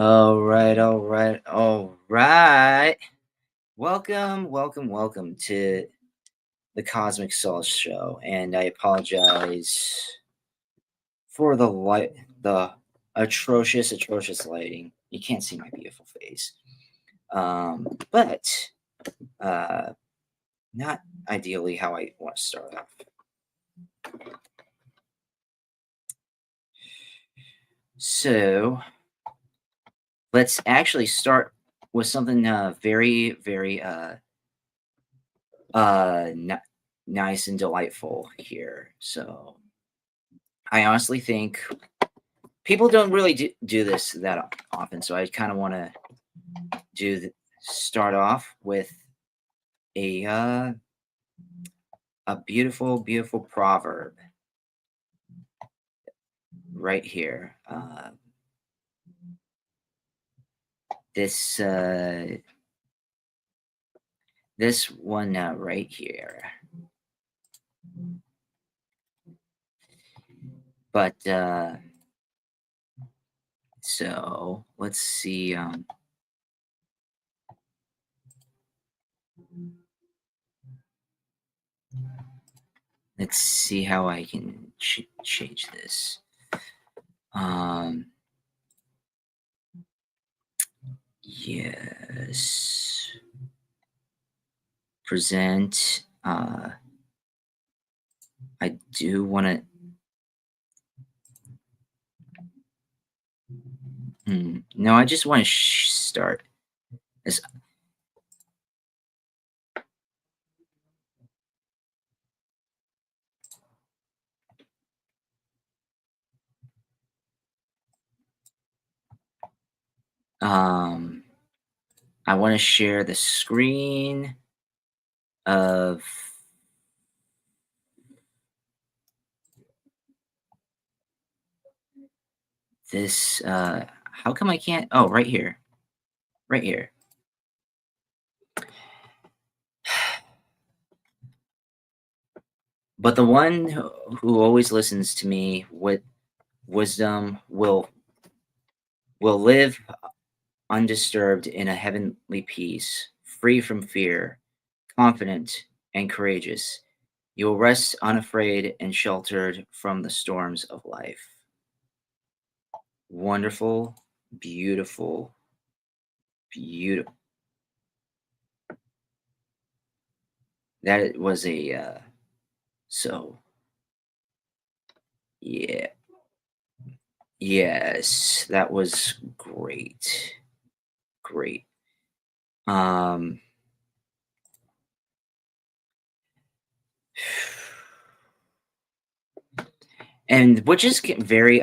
All right, all right, all right. Welcome to the Cosmic Soul Show. And I apologize for the atrocious lighting. You can't see my beautiful face. But uh, not ideally how I want to start off. So let's actually start with something very nice and delightful here. So I honestly think people don't really do this that often. So I kind of want to start off with a uh, a beautiful proverb right here. This this one right here. But so let's see. Let's see how I can change this. Yes. Present. I do want to. No, I just want to start. As, um, I want to share the screen of this. How come I can't? Oh, right here. Right here. But the one who always listens to me with wisdom will live undisturbed in a heavenly peace, free from fear, confident and courageous. You will rest unafraid and sheltered from the storms of life. Wonderful, beautiful, beautiful. That was a so yeah, yes, that was great, great. Um, and which is very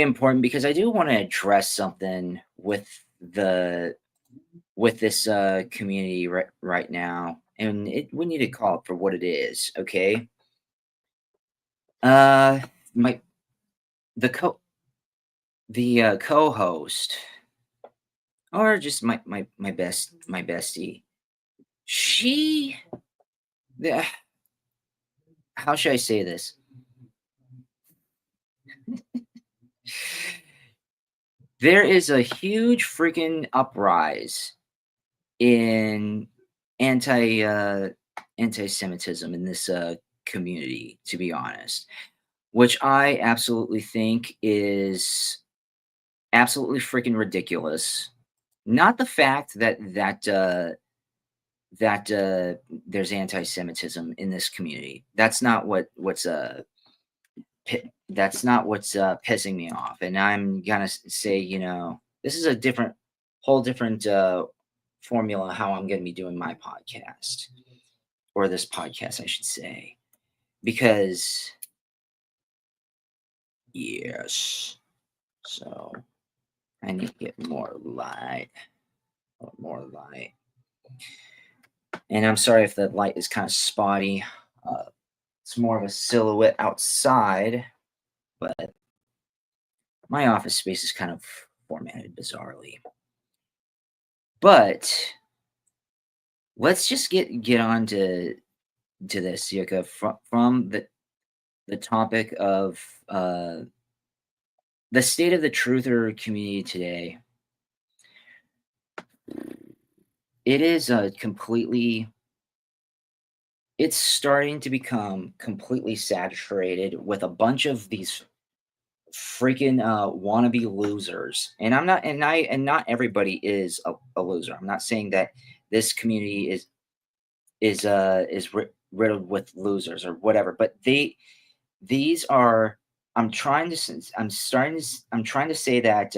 important because I do want to address something the with this community right now, and we need to call it for what it is. Okay, uh, my the co the co-host or just my bestie. She, the, how should I say this? There is a huge freaking uprise in anti anti-Semitism in this community, to be honest, which I absolutely think is absolutely freaking ridiculous. Not the fact that there's anti-Semitism in this community. That's not that's not what's pissing me off. And I'm gonna say, this is a whole different formula how I'm gonna be doing my podcast or this podcast, I should say, because yes. So I need to get more light. And I'm sorry if the light is kind of spotty. Uh, it's more of a silhouette outside, but my office space is kind of formatted bizarrely. But let's just get on to this, Yuka, from the topic of the state of the truther community today, it is completely it's starting to become completely saturated with a bunch of these freaking wannabe losers. And I'm not and I and not everybody is a loser. I'm not saying that this community is riddled with losers or whatever, but these are I'm trying to say that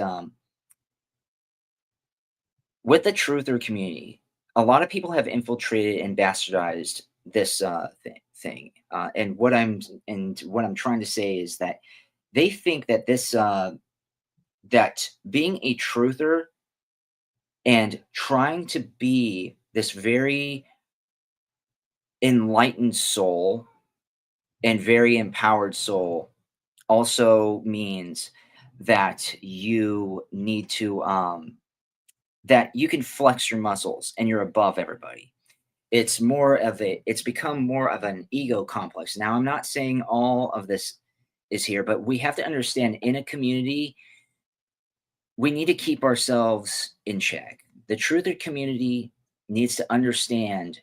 with the truther community, a lot of people have infiltrated and bastardized this thing. And what I'm trying to say is that they think that that being a truther and trying to be this very enlightened soul and very empowered soul also means that you need to that you can flex your muscles and you're above everybody. It's become more of an ego complex. Now I'm not saying all of this is here, but we have to understand in a community we need to keep ourselves in check. The truther community needs to understand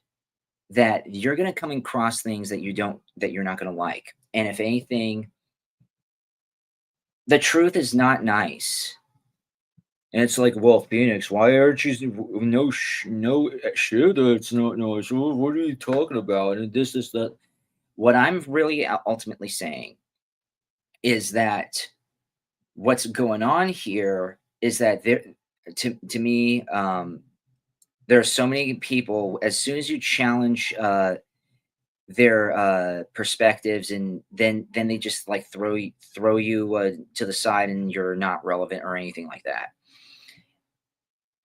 that you're going to come across things that you're not going to like. And if anything, the truth is not nice. And it's like, well, Phoenix, why aren't you no shit? That's not nice. What are you talking about? And this that. What I'm really ultimately saying is that what's going on here is that to me, there are so many people. As soon as you challenge their perspectives, and then they just like throw you to the side, and you're not relevant or anything like that.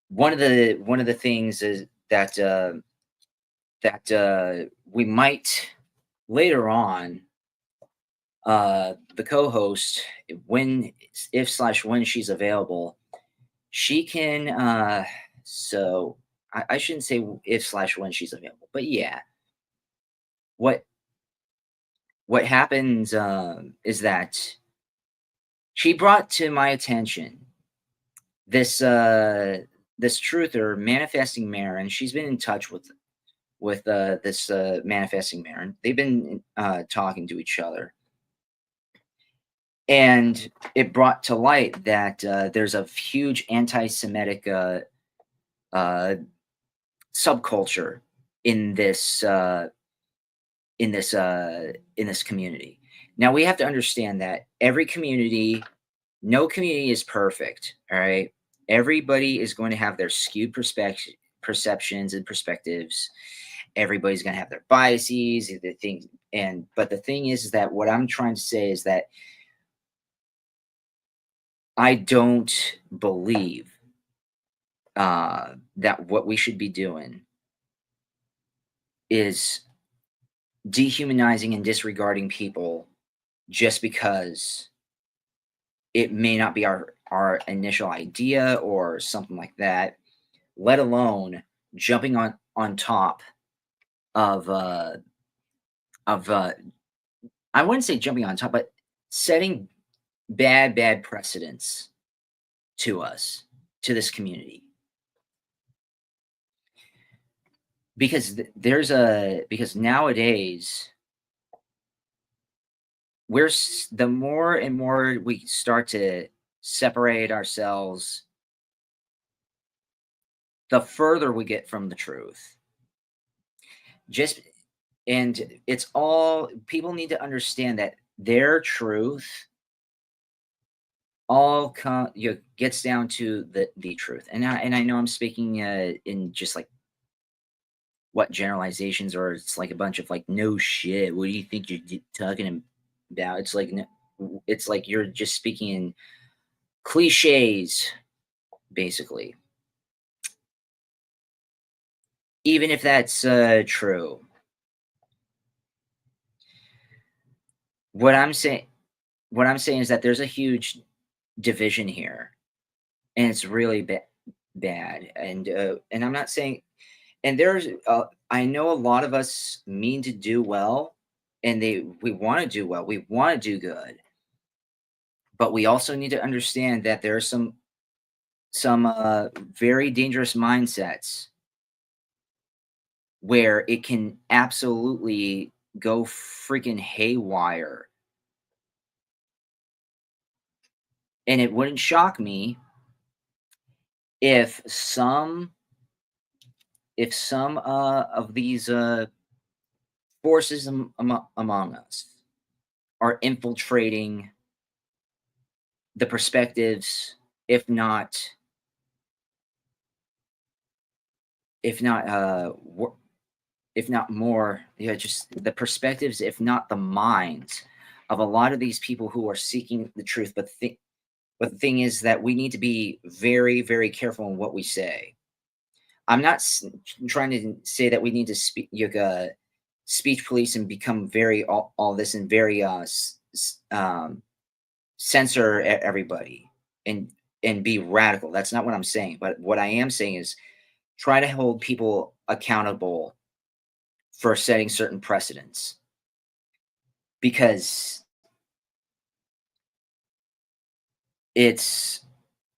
One of the things is that we might later on, the co-host, when if slash when she's available, she can so I shouldn't say if slash when she's available, but yeah, what what happens is that she brought to my attention this this truther manifesting Marin. She's been in touch with this manifesting Marin. They've been talking to each other, and it brought to light that there's a huge anti-Semitic uh, subculture in in this community. Now we have to understand that no community is perfect. All right, everybody is going to have their skewed perceptions and perspectives. Everybody's going to have their biases, the things, and but the thing is that what I'm trying to say is that I don't believe that what we should be doing is dehumanizing and disregarding people just because it may not be our initial idea or something like that, let alone jumping on top of of I wouldn't say jumping on top, but setting bad precedents to us, to this community. Because nowadays the more and more we start to separate ourselves, the further we get from the truth. Just and it's all people need to understand that their truth gets down to the truth. And I know I'm speaking in just like what generalizations, or it's like a bunch of like no shit. What do you think you're talking about? It's like you're just speaking in cliches, basically. Even if that's true, what I'm saying, what I'm saying is that there's a huge division here, and it's really bad. And I'm not saying, and there's I know a lot of us mean to do well, and we want to do well, we want to do good, But we also need to understand that there are some very dangerous mindsets where it can absolutely go freaking haywire. And it wouldn't shock me if some of these forces among us are infiltrating the perspectives, if not, if not, if not more, yeah, just the perspectives, if not the minds of a lot of these people who are seeking the truth. But the thing is that we need to be very, very careful in what we say. I'm not trying to say that we need to speak speech police and become very all this and very censor everybody and be radical. That's not what I'm saying. But what I am saying is try to hold people accountable for setting certain precedents because it's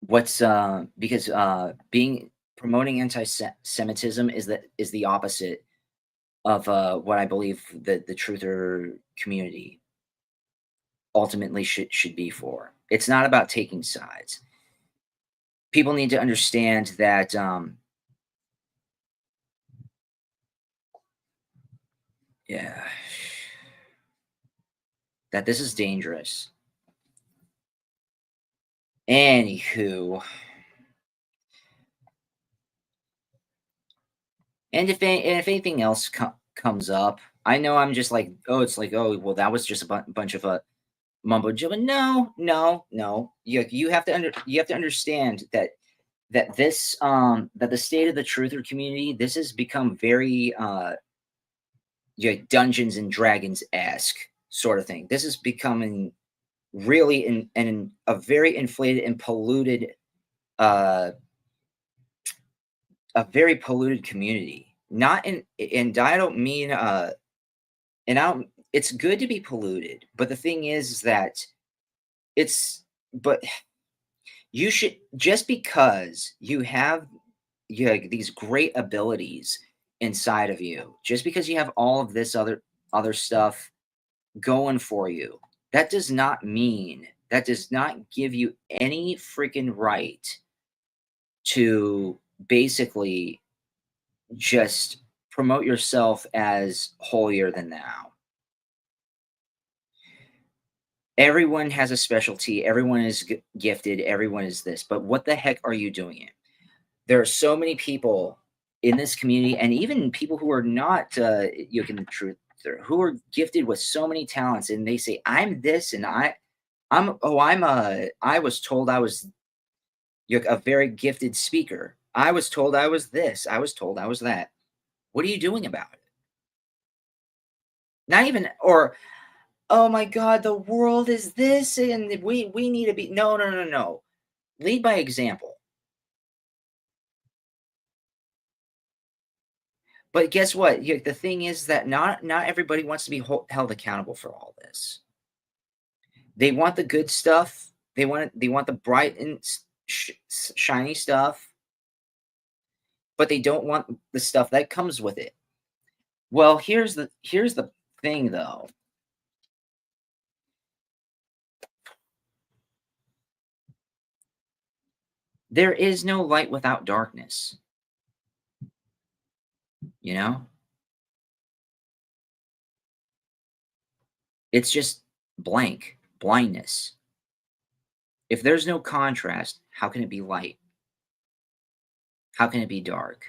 what's because being promoting anti-Semitism is the opposite of what I believe the truther community ultimately should be for. It's not about taking sides. People need to understand that yeah, that this is dangerous. Anywho, and if anything else comes up, I know I'm just like, oh, it's like, oh, well, that was just a bunch of mumbo jumbo. No, no, no. You have to understand that that the state of the truther community, this has become very yeah, Dungeons and Dragons esque sort of thing. This is becoming really in a very inflated and polluted uh a very polluted community. Not in and I don't mean and I don't it's good to be polluted, but the thing is that it's but you should just because you have these great abilities inside of you, just because you have all of this other stuff going for you, that does not give you any freaking right to basically just promote yourself as holier than thou. Everyone has a specialty, everyone is gifted, everyone is this, but what the heck are you doing it? There are so many people in this community, and even people who are not yoke in the truth, who are gifted with so many talents, and they say, "I'm this," and I was told I was a very gifted speaker. I was told I was this. I was told I was that. What are you doing about it? Not even, or oh my God, the world is this, and we need to be. No, no, no, no. Lead by example. But guess what? The thing is that not everybody wants to be held accountable for all this. They want the good stuff. They want the bright and shiny stuff, but they don't want the stuff that comes with it. Well, here's the thing though. There is no light without darkness, you know? It's just blank, blindness. If there's no contrast, how can it be light? How can it be dark?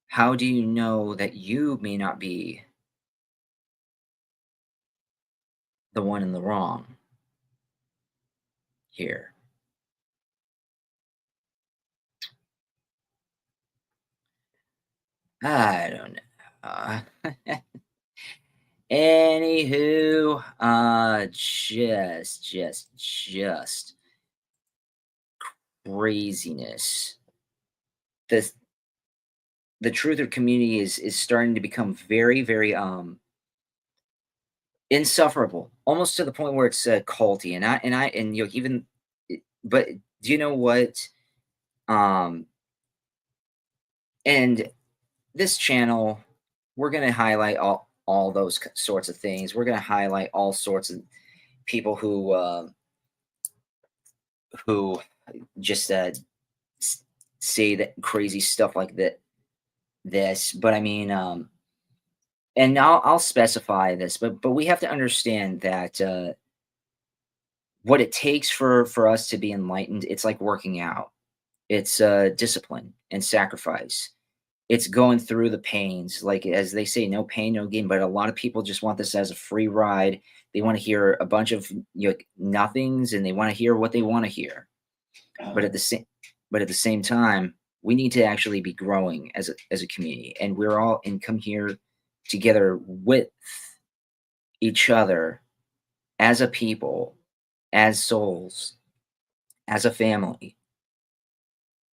How do you know that you may not be the one in the wrong here? I don't know. Anywho, just craziness. This the truther community is starting to become very, very insufferable, almost to the point where it's culty. And you know, even but do you know what? Um, and this channel, we're gonna highlight all those sorts of things. We're gonna highlight all sorts of people who just say that crazy stuff like that. This, but I mean, and I'll specify this, but we have to understand that what it takes for us to be enlightened, it's like working out. It's discipline and sacrifice. It's going through the pains, like as they say, no pain, no gain. But a lot of people just want this as a free ride. They want to hear a bunch of nothings, and they want to hear what they want to hear. But at the same but at the same time, we need to actually be growing as a community, and we're all and come here together with each other as a people, as souls, as a family,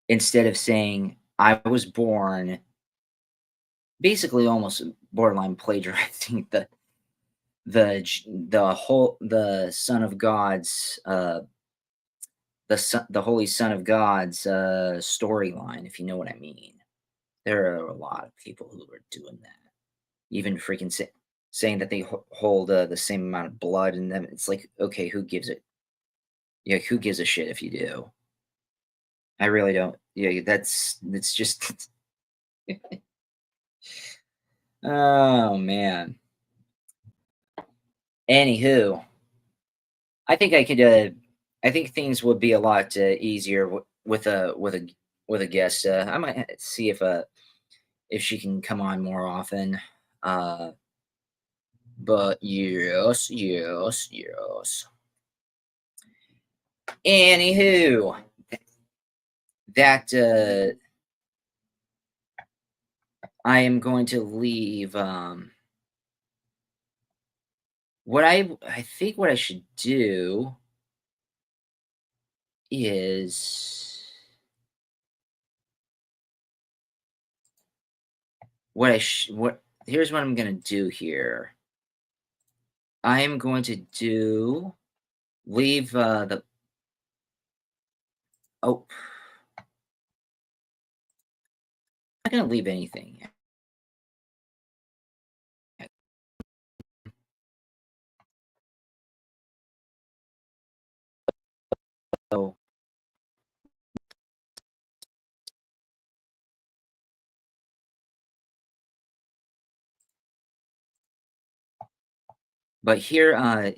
instead of saying I was born basically almost borderline plagiarizing the son of God's the Holy Son of God's storyline, if you know what I mean. There are a lot of people who are doing that, even freaking saying that they hold the same amount of blood in them. It's like, okay, who gives it? Yeah, who gives a shit if you do? I really don't. Yeah, that's just. Oh man. Anywho, I think I could. I think things would be a lot easier with a guest. I might see if she can come on more often. Uh, but yes, yes, yes. Anywho, that I am going to leave. What I think what I should do is what here's what I'm gonna do here. I am going to do leave the oh I'm not gonna leave anything. So, but here I'm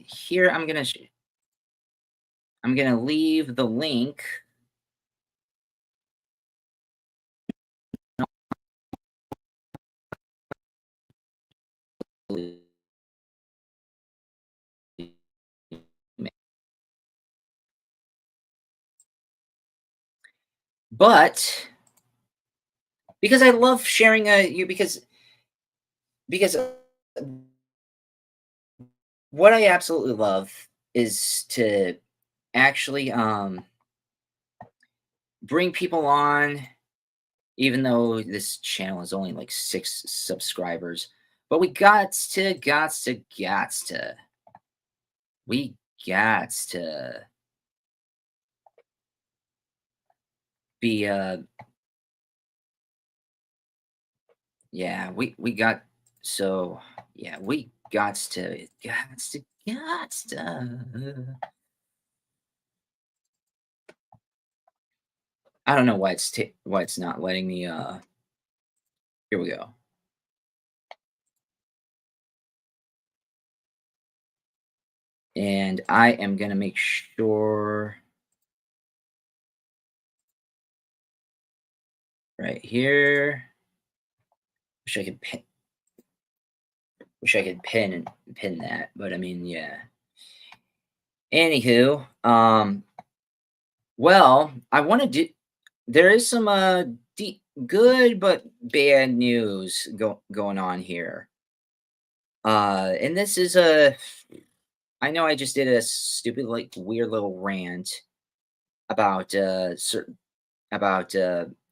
gonna leave the link. But because I love sharing you because what I absolutely love is to actually bring people on, even though this channel is only like 6 subscribers. But we we got to be yeah, we got so yeah, we got to I don't know why why it's not letting me here we go. And I am going to make sure right here. Wish I could pin that, but I mean, yeah. Anywho, well, I want to do. There is some good but bad news going on here. And this is a. I know I just did a stupid, like, weird little rant about certain about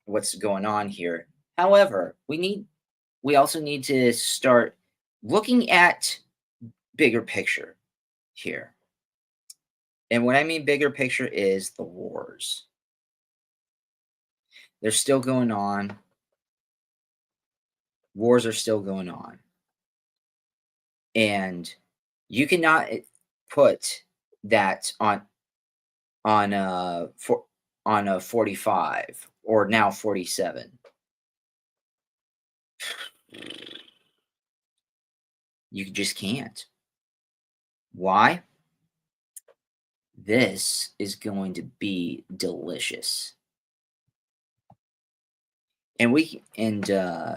what's going on here. However, we also need to start looking at bigger picture here. And what I mean bigger picture is the wars. They're still going on. Wars are still going on. And you cannot put that on a 45 or now 47. You just can't. Why? This is going to be delicious.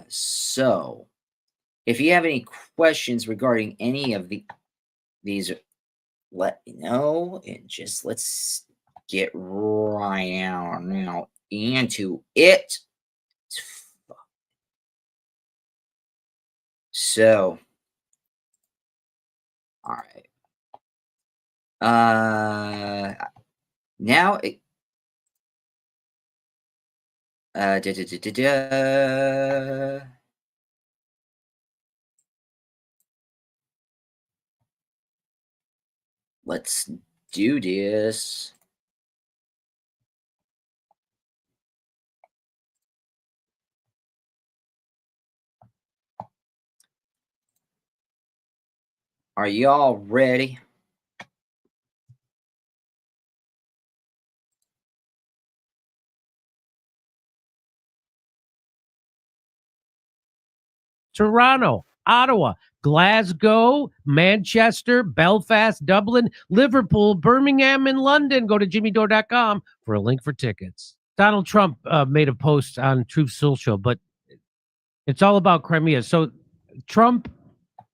So if you have any questions regarding any of these, let me know, and just let's get right now into it. So, all right. Now it, da, da, da, da, da. Let's do this. Are y'all ready? Toronto, Ottawa, Glasgow, Manchester, Belfast, Dublin, Liverpool, Birmingham, and London. Go to jimmydore.com for a link for tickets. Donald Trump made a post on Truth Social, but it's all about Crimea. So Trump,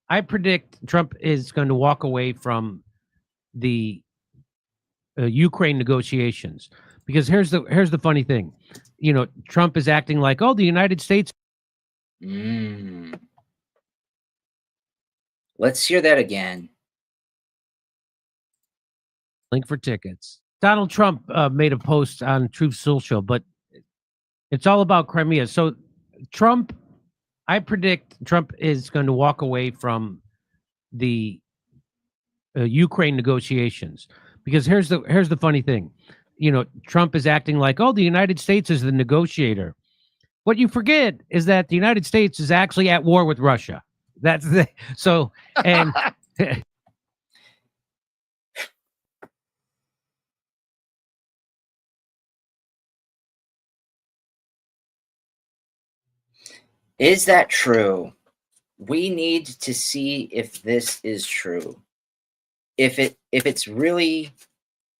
I predict Trump is going to walk away from the Ukraine negotiations, because here's the funny thing. You know, Trump is acting like, oh, the United States. Let's hear that again. Link for tickets. Donald Trump made a post on Truth Social, but it's all about Crimea. So Trump, I predict Trump is going to walk away from the Ukraine negotiations, because here's the funny thing. You know, Trump is acting like, oh, the United States is the negotiator. What you forget is that the United States is actually at war with Russia. That's the so and Is that true? We need to see if this is true. If it's really,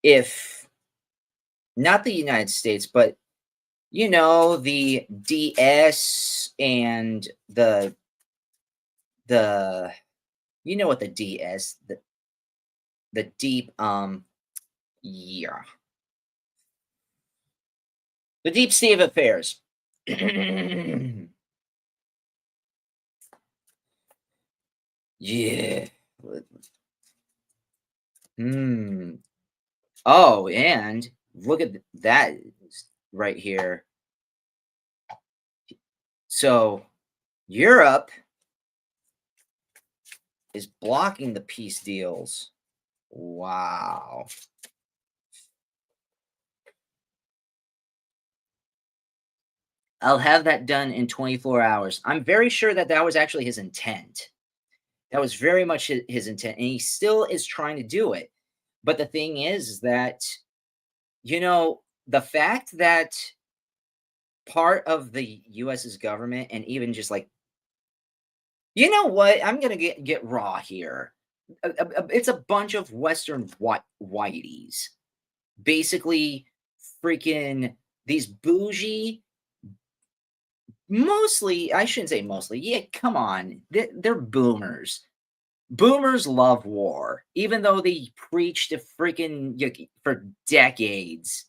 if not the United States, but the DS and the what the DS, the deep yeah, the deep state of affairs. Yeah. Oh, and look at that right here. So Europe is blocking the peace deals. Wow. I'll have that done in 24 hours. I'm very sure that that was actually his intent. That was very much his intent, and he still is trying to do it. But the thing is that, the fact that part of the US's government, and even just like, you know what? I'm gonna get raw here. It's a bunch of Western whiteys, basically freaking these bougie. Mostly, I shouldn't say mostly. Yeah, come on, they're boomers. Boomers love war, even though they preach to freaking for decades.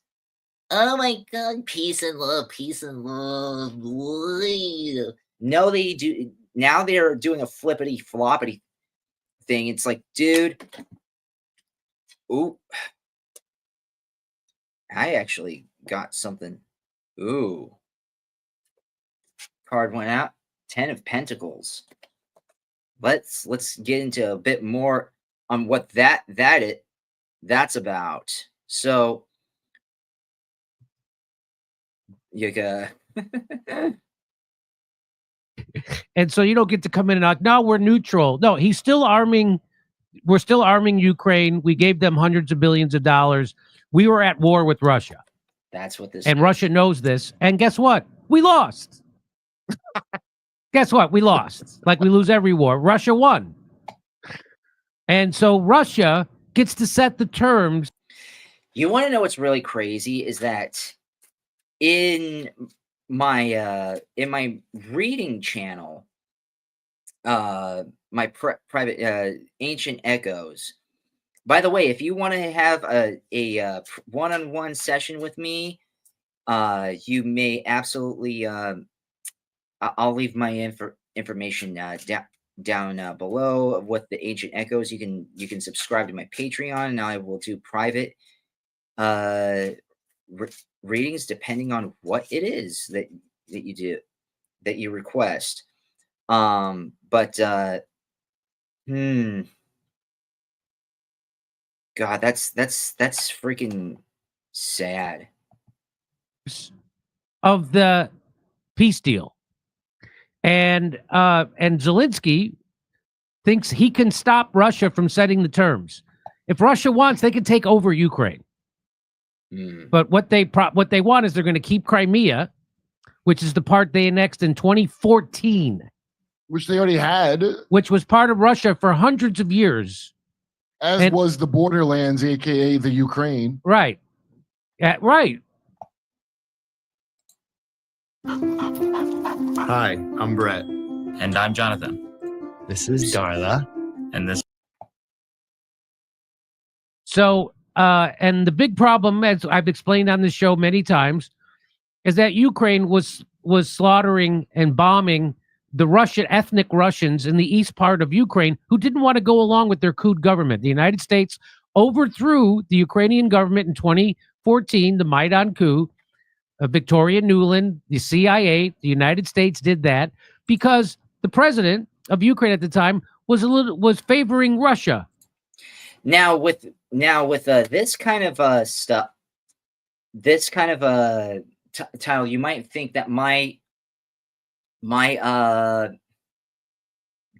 Oh my God, peace and love, peace and love. No, they do. Now they're doing a flippity floppity thing. It's like, dude, ooh, I actually got something. Ooh, card went out. 10 of Pentacles. Let's get into a bit more on what that's about. So you got And so you don't get to come in and like, no, we're neutral. No, he's still arming. We're still arming Ukraine. We gave them hundreds of billions of dollars. We were at war with Russia. that's what this And is. Russia knows this. And guess what? We lost. Guess what? We lost. Like we lose every war. Russia won. And so Russia gets to set the terms. You want to know what's really crazy is that in my reading channel, my private Ancient Echoes. By the way, if you want to have a one-on-one session with me, you may absolutely. I'll leave my information down below with the Ancient Echoes. You can subscribe to my Patreon, and I will do private readings depending on what it is that you do, that you request. But God, that's freaking sad. Of the peace deal. And Zelensky thinks he can stop Russia from setting the terms. If Russia wants, they can take over Ukraine. But what they want is they're going to keep Crimea, which is the part they annexed in 2014, which they already had, which was part of Russia for hundreds of years, as was the borderlands, aka the Ukraine. Right. Right. Hi, I'm Brett. And I'm Jonathan. This is Darla. And this. So, and the big problem, as I've explained on this show many times, is that Ukraine was slaughtering and bombing the ethnic Russians in the east part of Ukraine who didn't want to go along with their coup government. The United States overthrew the Ukrainian government in 2014, the Maidan coup. Victoria Nuland, the CIA, the United States did that because the president of Ukraine at the time was favoring Russia. Now with this kind of stuff, this kind of title, you might think that my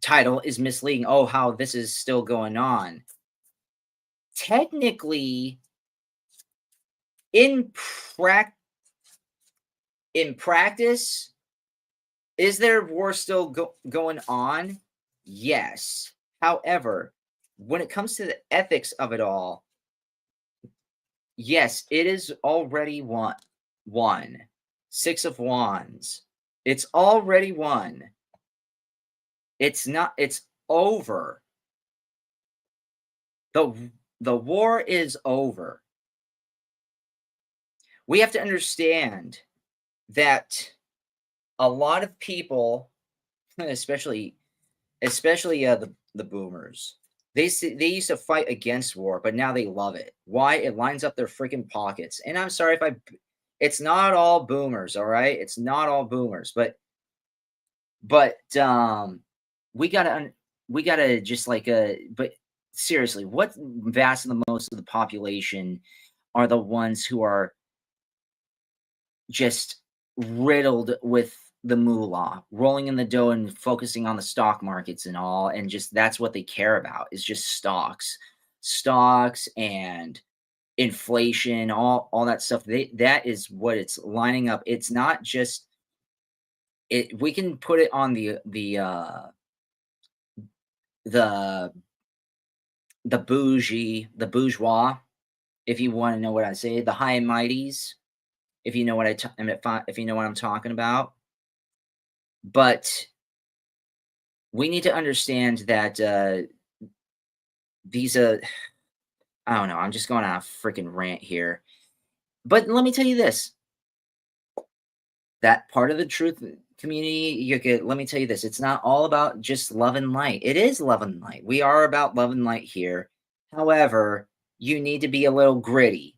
title is misleading. Oh, how this is still going on. Technically, in practice, is there war still going on? Yes. However, when it comes to the ethics of it all, yes, it is already won. 6 of Wands. It's already won. It's over. The war is over. We have to understand that a lot of people, especially the boomers, they used to fight against war, but now they love it. Why? It lines up their freaking pockets. And I'm sorry if it's not all boomers, all right? It's not all boomers, but we gotta just but seriously, what vast and the most of the population are the ones who are just riddled with the moolah, rolling in the dough and focusing on the stock markets and all, and just that's what they care about is just stocks and inflation, all that stuff. That is what it's lining up. It's not just it. We can put it on the bourgeois, if you want to know what I say, the high and mighties, if you know what if you know what I'm talking about. But we need to understand that these I don't know, I'm just going on a freaking rant here. But let me tell you this. That part of the truth community, let me tell you this. It's not all about just love and light. It is love and light. We are about love and light here. However, you need to be a little gritty.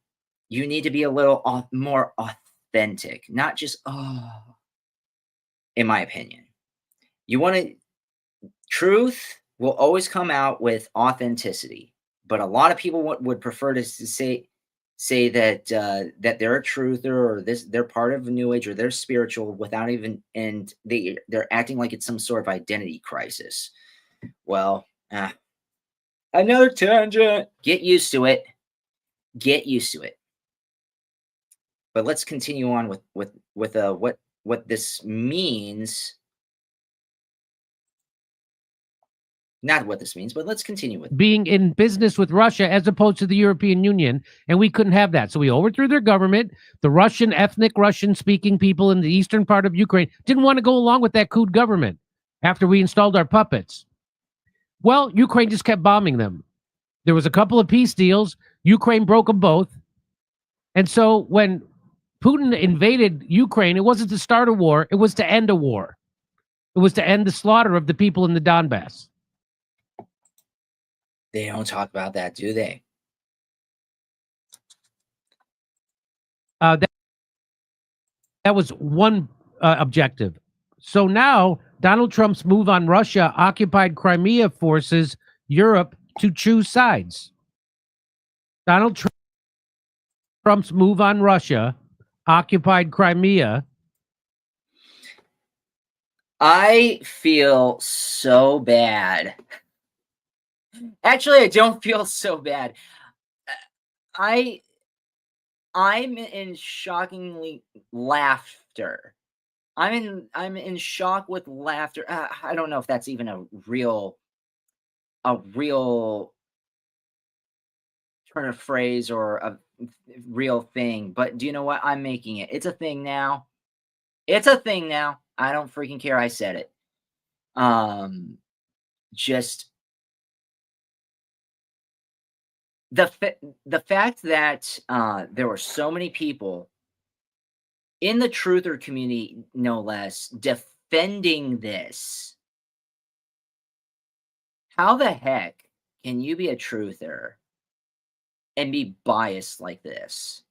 You need to be a little more authentic, not just, in my opinion. You want to truth will always come out with authenticity, but a lot of people would prefer to say that that they're a truther or they're part of a new age or they're spiritual without even and they're acting like it's some sort of identity crisis. Well, another tangent. Get used to it. Get used to it. But let's continue on with what this means. Not what this means, but let's continue with being in business with Russia as opposed to the European Union, and we couldn't have that. So we overthrew their government. The Russian, ethnic Russian-speaking people in the eastern part of Ukraine didn't want to go along with that coup government after we installed our puppets. Well, Ukraine just kept bombing them. There was a couple of peace deals. Ukraine broke them both. And so when Putin invaded Ukraine, it wasn't to start a war. It was to end a war. It was to end the slaughter of the people in the Donbass. They don't talk about that, do they? That was one objective. So now Donald Trump's move on Russia occupied Crimea forces Europe to choose sides. Donald Trump's move on Russia occupied Crimea. I feel so bad. Actually, I don't feel so bad. I'm in shockingly laughter. I'm in shock with laughter. I don't know if that's even a real turn of phrase or a real thing. But do you know what? I'm making it. It's a thing now. It's a thing now. I don't freaking care. I said it. Just the fact that there were so many people in the truther community, no less, defending this. How the heck can you be a truther and be biased like this?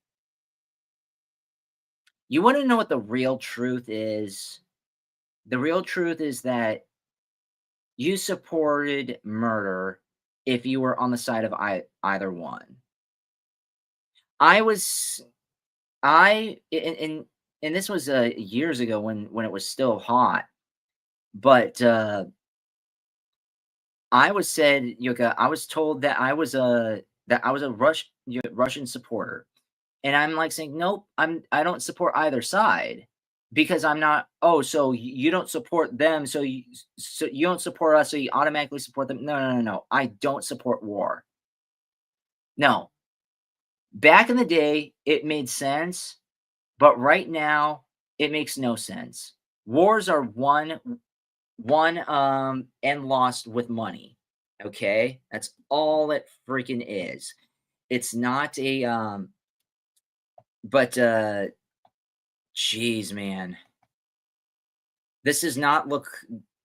You want to know what the real truth is? The real truth is that you supported murder if you were on the side of either one. And this was years ago when it was still hot, but I was told that I was a Russian supporter, and I'm like saying nope, I don't support either side because I'm not. Oh, so you don't support them, so you don't support us, so you automatically support them? No. I don't support war. No. Back in the day, it made sense. But right now, it makes no sense. Wars are won and lost with money. Okay? That's all it freaking is. It's not a geez, man. This does not look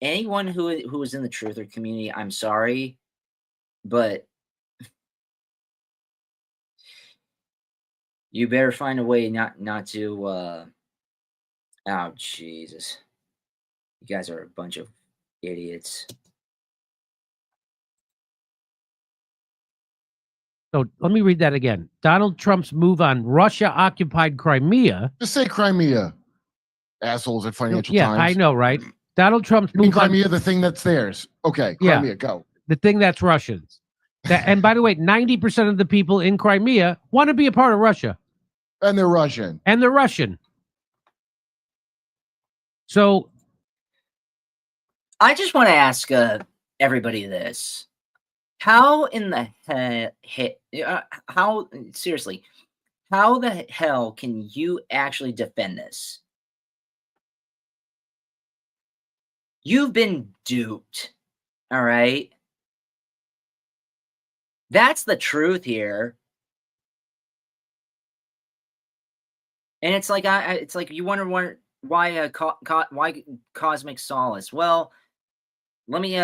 anyone who is in the truther community, I'm sorry, but you better find a way not to oh Jesus. You guys are a bunch of idiots. So let me read that again. Donald Trump's move on Russia occupied Crimea. Just say Crimea, assholes at Financial Yeah, Times. I know, right? Donald Trump's You mean move on Crimea, the thing that's theirs. Okay, Yeah. Crimea, go. the thing that's Russians. And by the way, 90% of the people in Crimea want to be a part of Russia. And they're Russian. And they're Russian. So I just want to ask everybody this. How in the seriously, how the hell can you actually defend this? You've been duped. All right. That's the truth here. And it's like it's like you wonder why why cosmic solace. Well, let me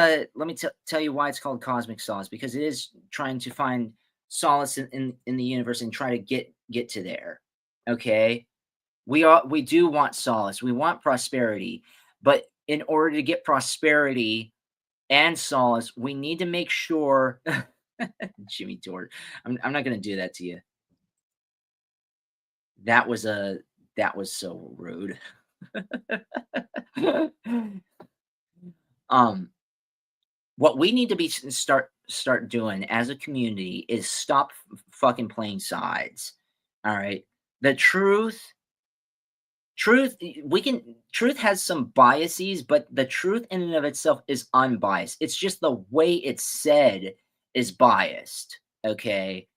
tell you why it's called cosmic solace, because it is trying to find solace in the universe and try to get to there. Okay, we do want solace. We want prosperity, But in order to get prosperity and solace, we need to make sure Jimmy George. I'm not gonna do that to you. That was so rude. um what we need to be start doing as a community is stop fucking playing sides. All right. The truth we can truth has some biases, but the truth in and of itself is unbiased. It's just the way it's said is biased. Okay.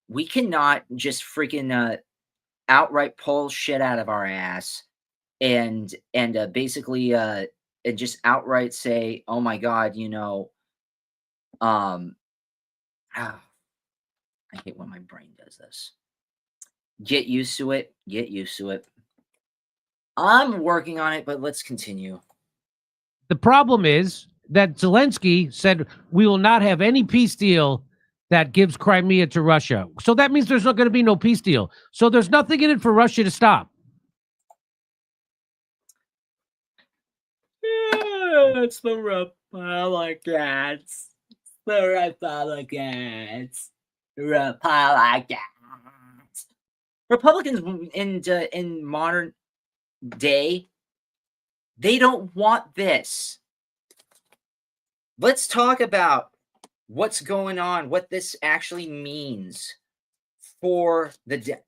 We cannot just freaking outright pull shit out of our ass and basically and just outright say, oh my god, um ah, I hate when my brain does this. Get used to it. Get used to it. I'm working on it, but let's continue. The problem is that Zelensky said we will not have any peace deal that gives Crimea to Russia. So that means there's not going to be no peace deal. So there's nothing in it for Russia to stop. It's the Republicans. The Republicans. Republicans. Republicans in modern day, they don't want this. Let's talk about what's going on, what this actually means for the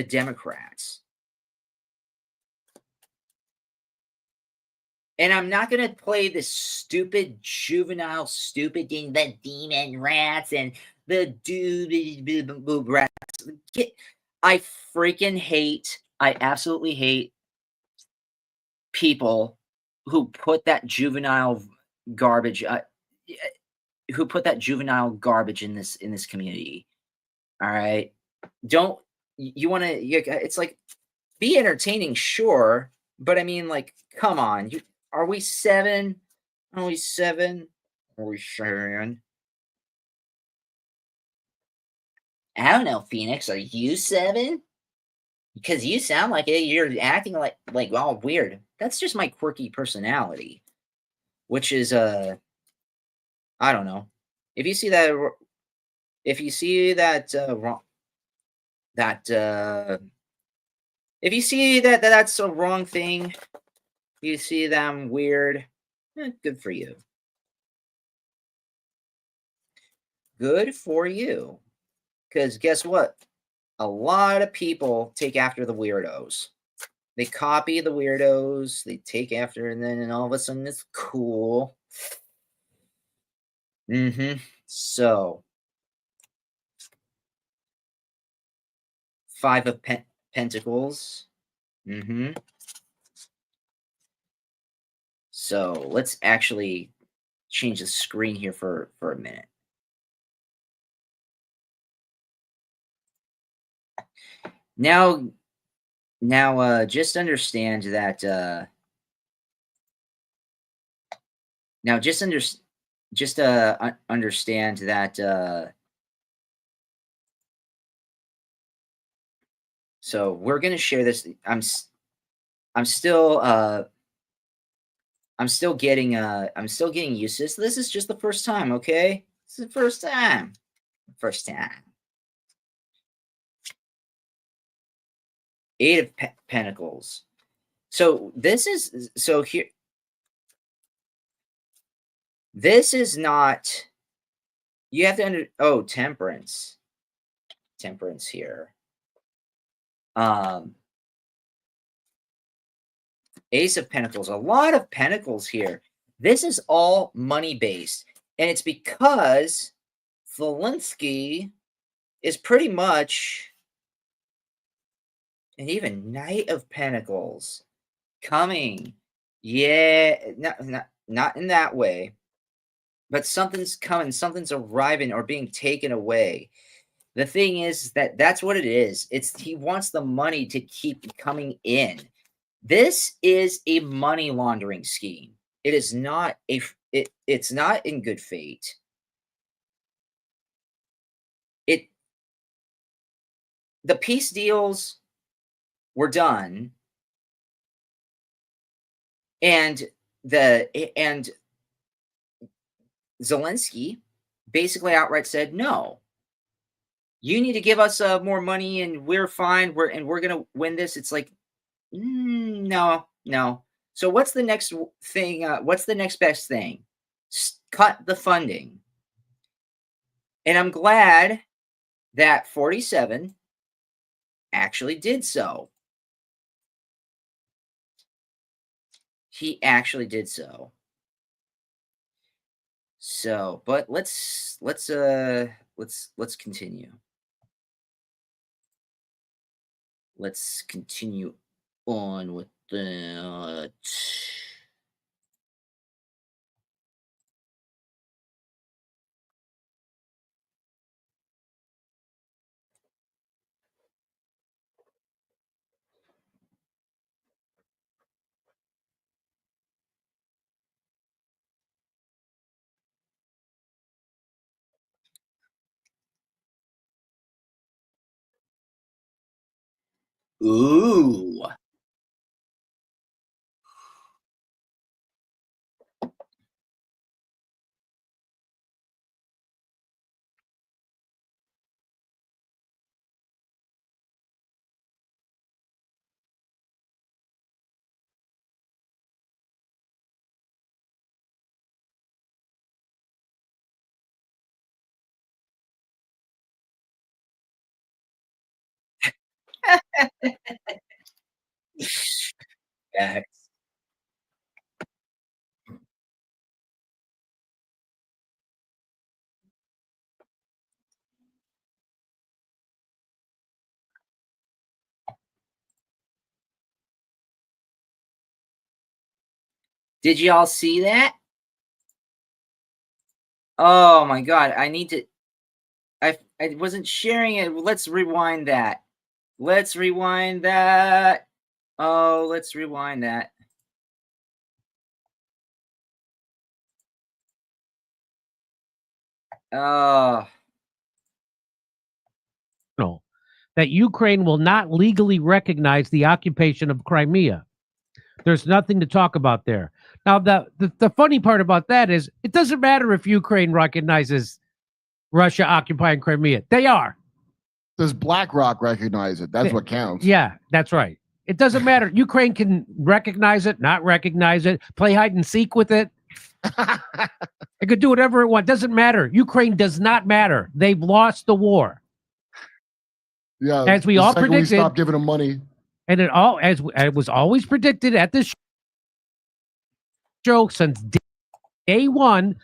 Democrats. And I'm not going to play this stupid, juvenile, stupid thing, the demon rats and the dude rats. I freaking hate, I absolutely hate people who put that juvenile garbage, in this community. All right. Don't, you want to, it's like, be entertaining, sure. But I mean, like, come on. Are we 7? Are we 7? Are we 7? I don't know, Phoenix. Are you 7? Because you sound like it. You're acting like all weird. That's just my quirky personality, which is I don't know. If you see that, wrong, if you see that's a wrong thing, you see them weird. Good for you. Good for you. Because guess what? A lot of people take after the weirdos. They copy the weirdos. They take after, and then all of a sudden it's cool. So, 5 of Pentacles. So let's actually change the screen here for a minute. Now, just understand that. Now, understand that. So we're gonna share this. I'm still getting used to this. This is just the first time, okay? This is the first time. First time. 8 of Pentacles. So this is here. This is not. You have to Temperance. Temperance here. Ace of Pentacles. A lot of Pentacles here. This is all money based, and it's because Zelensky is pretty much. And even Knight of Pentacles coming. Yeah, not in that way. But something's coming. Something's arriving or being taken away. The thing is that's what it is. He wants the money to keep coming in. This is a money laundering scheme. It is not it's not in good faith. The peace deals were done. And Zelensky basically outright said, no, you need to give us more money and we're fine. We're going to win this. It's like, no. So what's the next thing? What's the next best thing? Cut the funding. And I'm glad that 47 actually did so. He actually did so. So, but let's continue. Let's continue on with that. Ooh. Facts. Did y'all see that? Oh my god, I need to I wasn't sharing it. Let's rewind that. Let's rewind that. Oh, let's rewind that. Oh. No, that Ukraine will not legally recognize the occupation of Crimea. There's nothing to talk about there. Now, the funny part about that is it doesn't matter if Ukraine recognizes Russia occupying Crimea. They are. Does BlackRock recognize it? That's what counts. Yeah, that's right. It doesn't matter. Ukraine can recognize it, not recognize it, play hide and seek with it. It could do whatever it wants. Doesn't matter. Ukraine does not matter. They've lost the war. Yeah. As we the all second predicted, we stop giving them money. and as it was always predicted at this show since day one.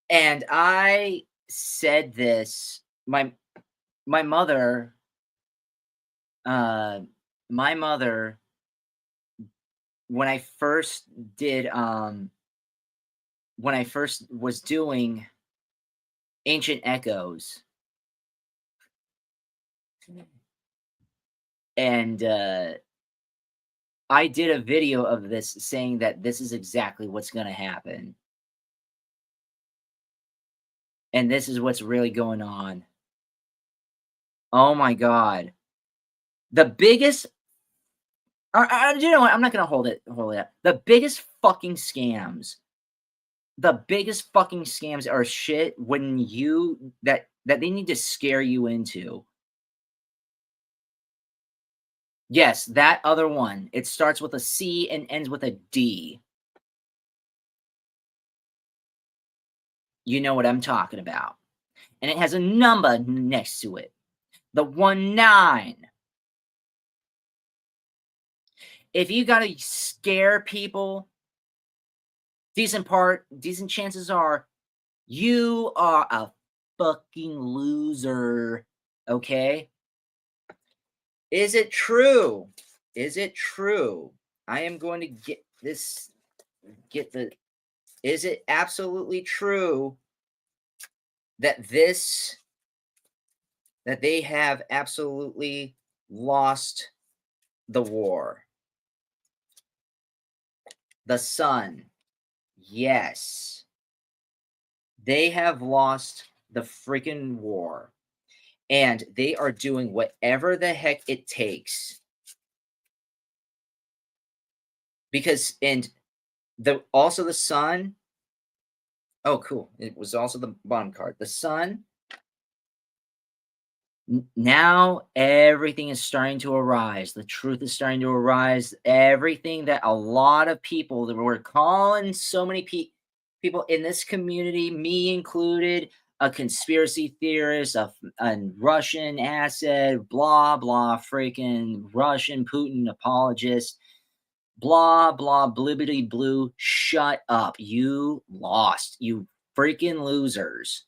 And I said this. My mother. My mother. When I first did. When I first was doing Ancient Echoes. And I did a video of this saying that this is exactly what's going to happen. And this is what's really going on. Oh my God. The biggest, you know what? I'm not going to hold it up. The biggest fucking scams are shit when that they need to scare you into. Yes, that other one. It starts with a C and ends with a D. You know what I'm talking about. And it has a number next to it. The 19. If you got to scare people, decent chances are you are a fucking loser. Okay? Is it true? Is it true? I am going to is it absolutely true that they have absolutely lost the war? The sun. Yes. They have lost the freaking war. And they are doing whatever the heck it takes. Because, and Also the sun. Oh, cool. It was also the bottom card. The sun. Now everything is starting to arise. The truth is starting to arise. Everything that a lot of people that were calling so many people in this community, me included, a conspiracy theorist, a Russian asset, blah, blah, freaking Russian Putin apologist, blah, blah, blibbity blue. Shut up. You lost. You freaking losers.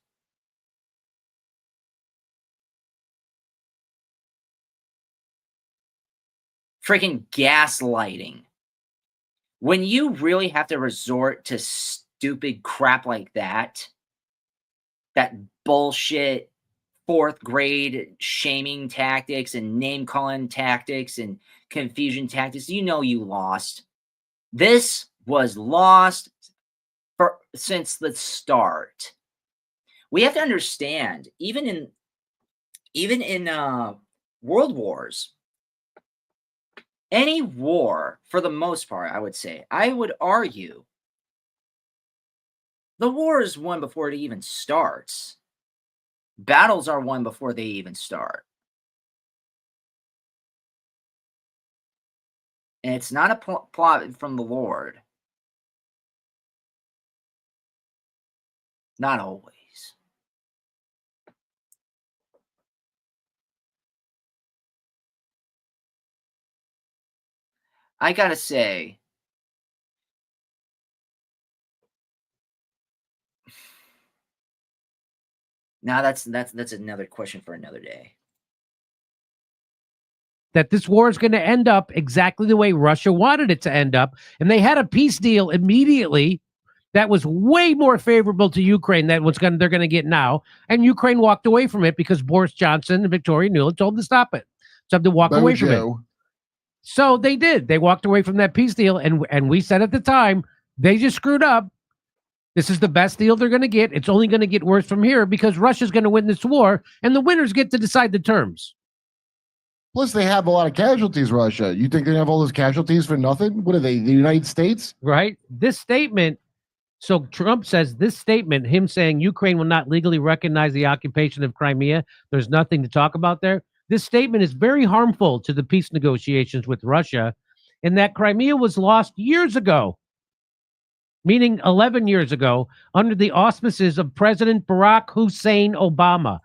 Freaking gaslighting. When you really have to resort to stupid crap like that bullshit fourth grade shaming tactics and name calling tactics and confusion tactics, you know you lost. This was lost since the start. We have to understand, even in world wars, any war, for the most part, I would argue, the war is won before it even starts. Battles are won before they even start. And it's not a plot from the Lord. Not always. I gotta say, now that's another question for another day. That this war is going to end up exactly the way Russia wanted it to end up, and they had a peace deal immediately that was way more favorable to Ukraine than they're going to get now, and Ukraine walked away from it because Boris Johnson and Victoria Nuland told them to stop it, told them to walk away from it. So they did. They walked away from that peace deal, and we said at the time, they just screwed up. This is the best deal they're going to get. It's only going to get worse from here because Russia's going to win this war, and the winners get to decide the terms. Plus, they have a lot of casualties, Russia. You think they have all those casualties for nothing? What are they, the United States? Right? This statement, so Trump says this statement, him saying Ukraine will not legally recognize the occupation of Crimea, there's nothing to talk about there. This statement is very harmful to the peace negotiations with Russia, in that Crimea was lost years ago, meaning 11 years ago, under the auspices of President Barack Hussein Obama.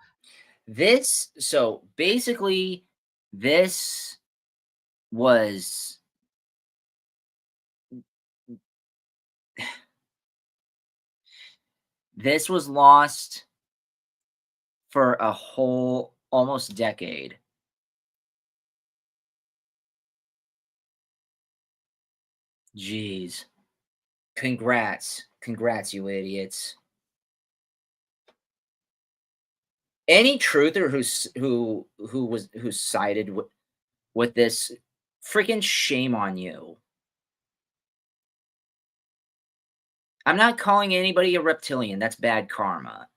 So basically, this was lost for a whole almost decade. Jeez. Congrats, you idiots. Any truther who sided with this, freaking shame on you. I'm not calling anybody a reptilian. That's bad karma.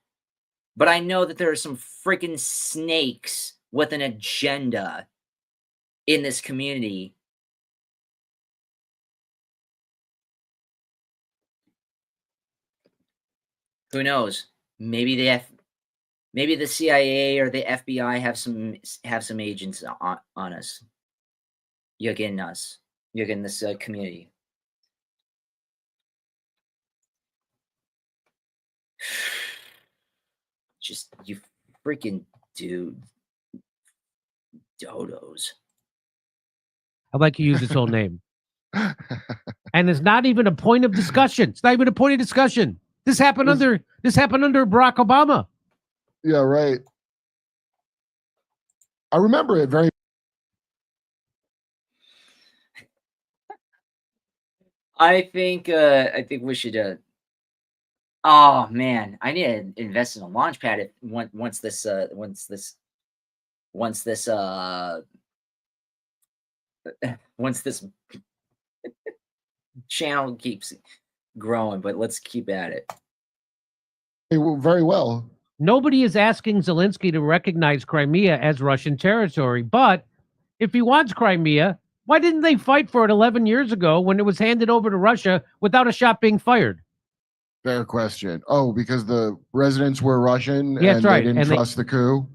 But I know that there are some freaking snakes with an agenda in this community. Who knows? Maybe the CIA or the FBI have some agents on us. You're getting us. You're getting this community. Just you freaking dodos. I'd like to use its whole name. And it's not even a point of discussion. It's not even a point of discussion. This happened under Barack Obama. Yeah, right. I remember it very. I think we should. Oh man, I need to invest in a launch pad once this channel keeps growing. But let's keep at it. Very well. Nobody is asking Zelensky to recognize Crimea as Russian territory, but if he wants Crimea, Why didn't they fight for it 11 years ago when it was handed over to Russia without a shot being fired? Fair question. Oh, because the residents were Russian Yeah, that's and they right. didn't And trust the coup.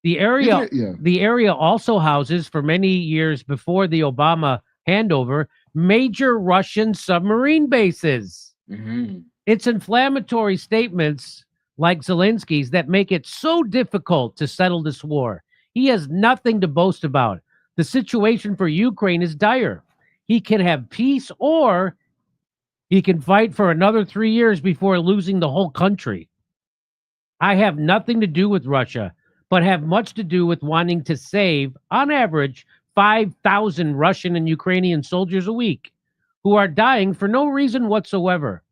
the area, Yeah. the area also houses, for many years before the Obama handover, major Russian submarine bases. Mhm. It's inflammatory statements like Zelensky's that make it so difficult to settle this war. He has nothing to boast about. The situation for Ukraine is dire. He can have peace or he can fight for another 3 years before losing the whole country. I have nothing to do with Russia, but have much to do with wanting to save, on average, 5,000 Russian and Ukrainian soldiers a week who are dying for no reason whatsoever.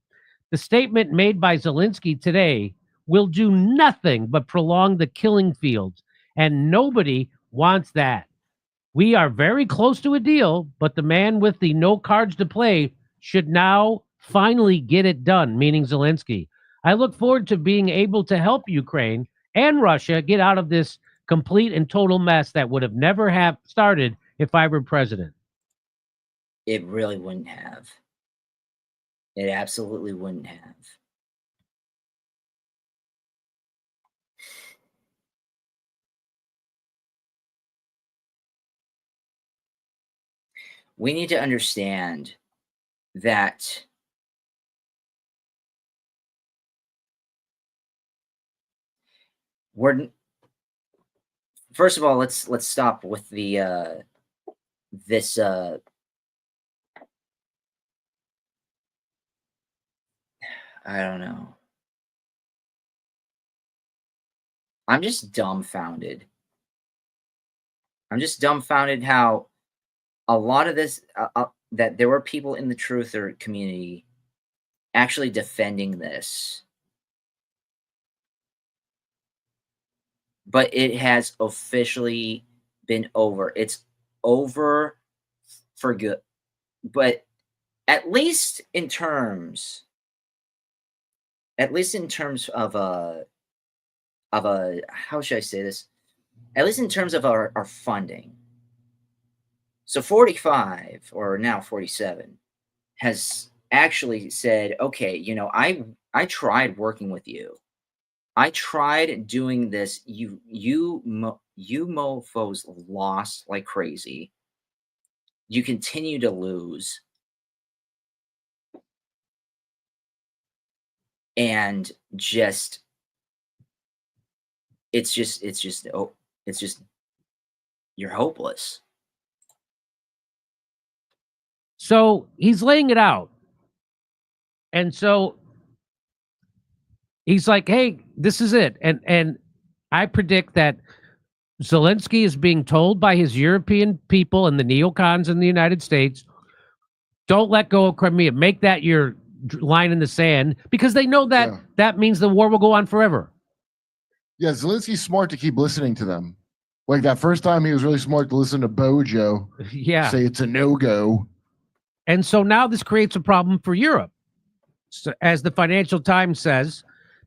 The statement made by Zelensky today will do nothing but prolong the killing fields, and nobody wants that. We are very close to a deal, but the man with the no cards to play should now finally get it done, meaning Zelensky. I look forward to being able to help Ukraine and Russia get out of this complete and total mess that would have never have started if I were president. It really wouldn't have. It absolutely wouldn't have. We need to understand that we're first of all, let's stop with the this I don't know. I'm just dumbfounded. I'm just dumbfounded how a lot of this that there were people in the truther community actually defending this, but it has officially been over. It's over for good. But at least in terms of a how should I say this? At least in terms of our funding. So 45 or now 47 has actually said, okay, I tried working with you. I tried doing this. You mofos lost like crazy. You continue to lose. And just it's just you're hopeless. So he's laying it out. And so he's like, hey, this is it. And I predict that Zelensky is being told by his European people and the neocons in the United States, don't let go of Crimea. Make that your line in the sand, because they know that that means the war will go on forever. Yeah, Zelensky's smart to keep listening to them. Like that first time, he was really smart to listen to Bojo say it's a no-go. And so now this creates a problem for Europe. So, as the Financial Times says,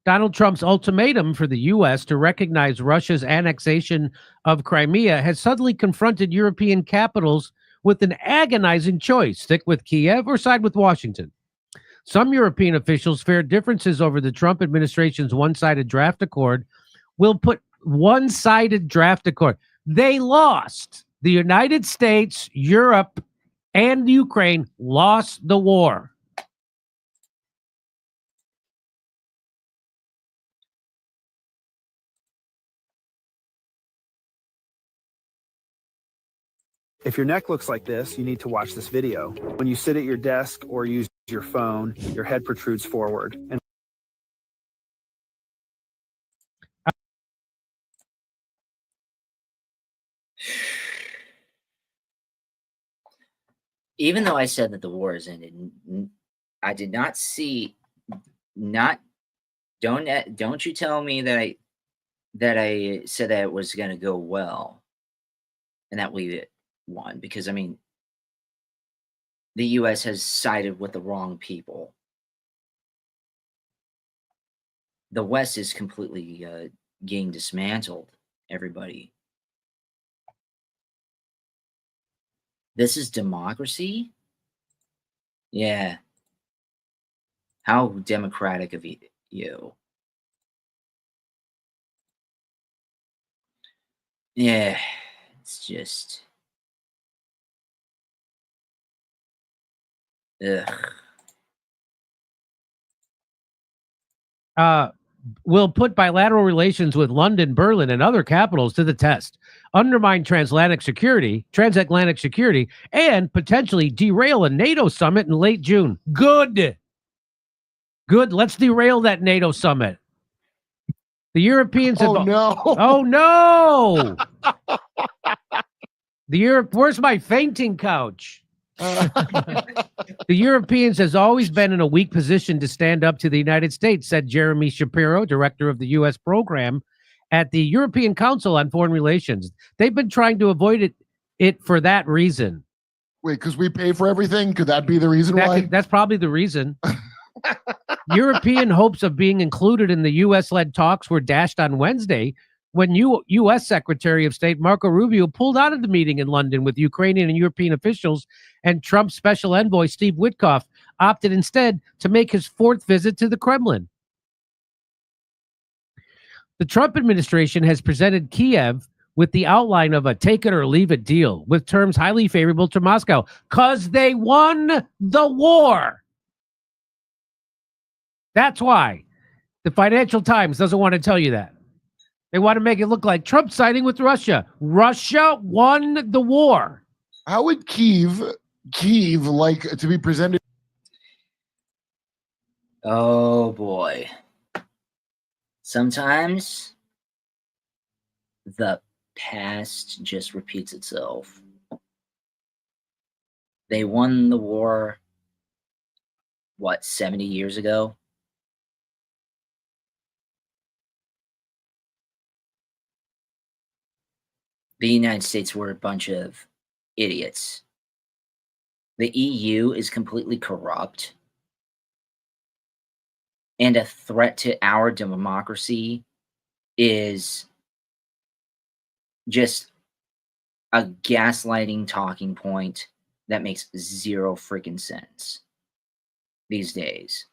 Donald Trump's ultimatum for the U.S. to recognize Russia's annexation of Crimea has suddenly confronted European capitals with an agonizing choice: stick with Kiev or side with Washington. Some European officials fear differences over the Trump administration's one-sided draft accord will put one-sided draft accord. They lost. The United States, Europe, and Ukraine lost the war. If your neck looks like this, you need to watch this video. When you sit at your desk or use your phone, your head protrudes forward. And Even though I said that the war is ended, I did not see don't you tell me that I said that it was going to go well and that we won, because I mean the US has sided with the wrong people. The West is completely getting dismantled, everybody. This is democracy? Yeah. How democratic of you. Yeah, it's just... Ugh. Will put bilateral relations with London, Berlin, and other capitals to the test, undermine transatlantic security, and potentially derail a NATO summit in late June. Good. Let's derail that NATO summit. The Europeans have... Oh, no. Oh, no. Where's my fainting couch? The Europeans has always been in a weak position to stand up to the United States, said Jeremy Shapiro, director of the U.S. program at the European Council on Foreign Relations. They've been trying to avoid it for that reason. Wait, because we pay for everything? Could that be the reason why? That's probably the reason. European hopes of being included in the U.S.-led talks were dashed on Wednesday when U.S. Secretary of State Marco Rubio pulled out of the meeting in London with Ukrainian and European officials, and Trump's special envoy Steve Witkoff opted instead to make his fourth visit to the Kremlin. The Trump administration has presented Kiev with the outline of a take-it-or-leave-it deal with terms highly favorable to Moscow because they won the war. That's why. The Financial Times doesn't want to tell you that. They want to make it look like Trump siding with Russia. Russia won the war. How would Kiev like to be presented? Oh, boy. Sometimes the past just repeats itself. They won the war, 70 years ago? The United States were a bunch of idiots. The EU is completely corrupt and a threat to our democracy is just a gaslighting talking point that makes zero freaking sense these days.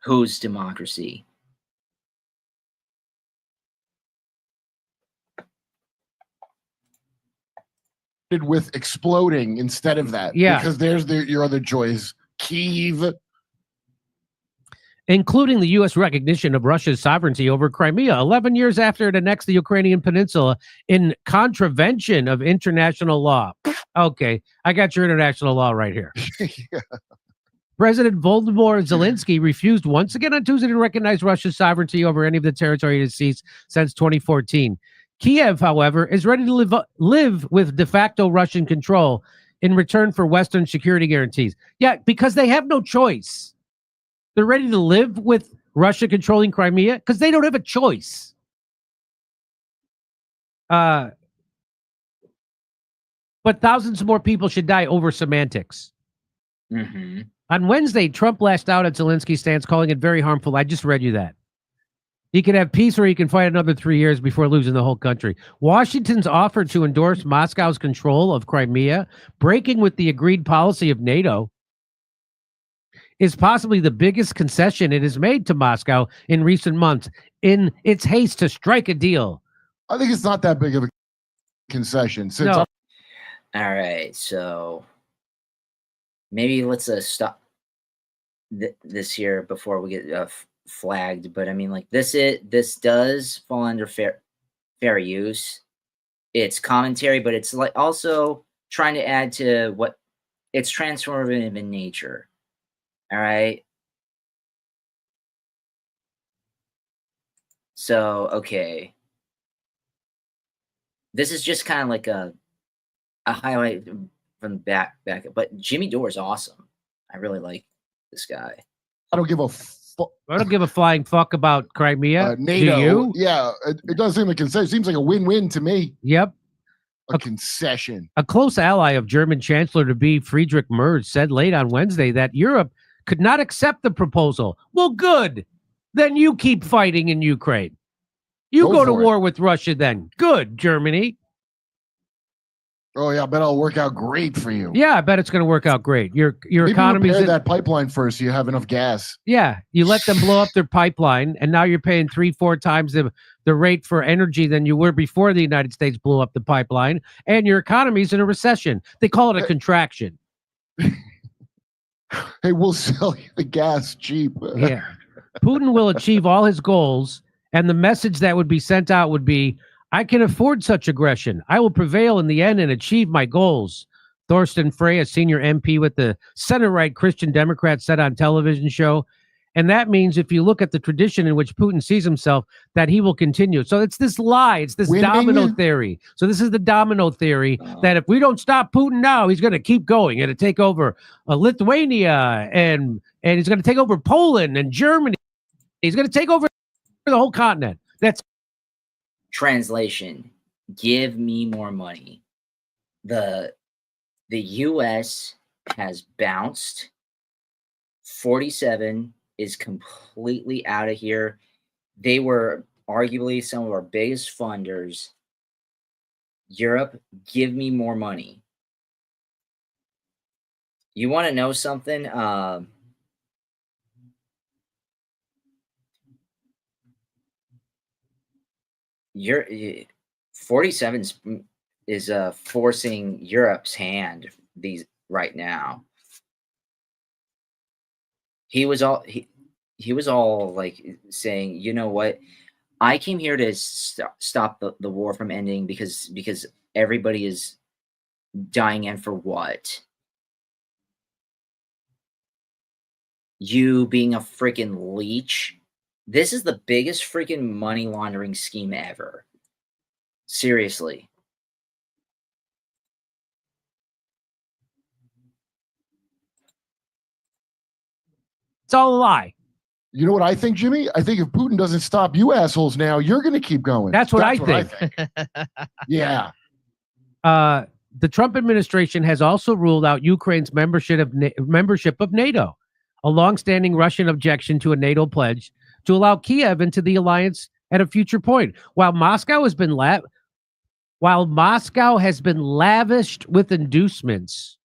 Whose democracy? With exploding instead of that. Yeah. Because there's your other choice. Kyiv. Including the U.S. recognition of Russia's sovereignty over Crimea 11 years after it annexed the Ukrainian peninsula in contravention of international law. Okay, I got your international law right here. Yeah. President Volodymyr Zelensky refused once again on Tuesday to recognize Russia's sovereignty over any of the territory it has seized since 2014. Kiev, however, is ready to live with de facto Russian control in return for Western security guarantees. Yeah, because they have no choice. They're ready to live with Russia controlling Crimea because they don't have a choice. But thousands more people should die over semantics. Mm-hmm. On Wednesday, Trump lashed out at Zelensky's stance, calling it very harmful. I just read you that. He can have peace or he can fight another 3 years before losing the whole country. Washington's offer to endorse Moscow's control of Crimea, breaking with the agreed policy of NATO, is possibly the biggest concession it has made to Moscow in recent months in its haste to strike a deal. I think it's not that big of a concession. Since No. All right, so maybe let's stop this here before we get flagged. But I mean, like this does fall under fair use. It's commentary, but it's like also trying to add to what it's transformative in nature. All right. So, okay. This is just kind of like a highlight from back. But Jimmy Dore is awesome. I really like this guy. I don't give a I don't give a flying fuck about Crimea. NATO. Do you? Yeah, it does seem like a concession. It seems like a win-win to me. Yep. A concession. A close ally of German Chancellor-to-be Friedrich Merz said late on Wednesday that Europe could not accept the proposal. Well, good. Then you keep fighting in Ukraine. You Go go to for it. war with Russia then. Good, Germany. Oh yeah, I bet it'll work out great for you. Yeah, I bet it's going to work out great. Your Maybe economy's repair that pipeline first so you have enough gas. Yeah, you let them blow up their pipeline, and now you're paying 3-4 times the rate for energy than you were before the United States blew up the pipeline, and your economy's in a recession. They call it a contraction. Hey, we'll sell you the gas cheap. Yeah. Putin will achieve all his goals, and the message that would be sent out would be, I can afford such aggression. I will prevail in the end and achieve my goals. Thorsten Frey, a senior MP with the center-right Christian Democrat, said on television show. And that means if you look at the tradition in which Putin sees himself, that he will continue. So it's this lie. It's this domino theory. So this is the domino theory that if we don't stop Putin now, he's going to keep going and to take over Lithuania and he's going to take over Poland and Germany. He's going to take over the whole continent. That's translation. Give me more money. The U.S. has bounced. 47 is completely out of here. They were arguably some of our biggest funders. Europe, give me more money. You want to know something? 47 is forcing Europe's hand right now. He was all like saying, you know what? I came here to stop the war from ending because everybody is dying, and for what? You being a freaking leech. This is the biggest freaking money laundering scheme ever. Seriously. It's all a lie. You know what I think, Jimmy? I think if Putin doesn't stop you assholes now, you're going to keep going. That's what I think. Yeah. The Trump administration has also ruled out Ukraine's membership of NATO, a longstanding Russian objection to a NATO pledge to allow Kiev into the alliance at a future point. While Moscow has been lavished with inducements,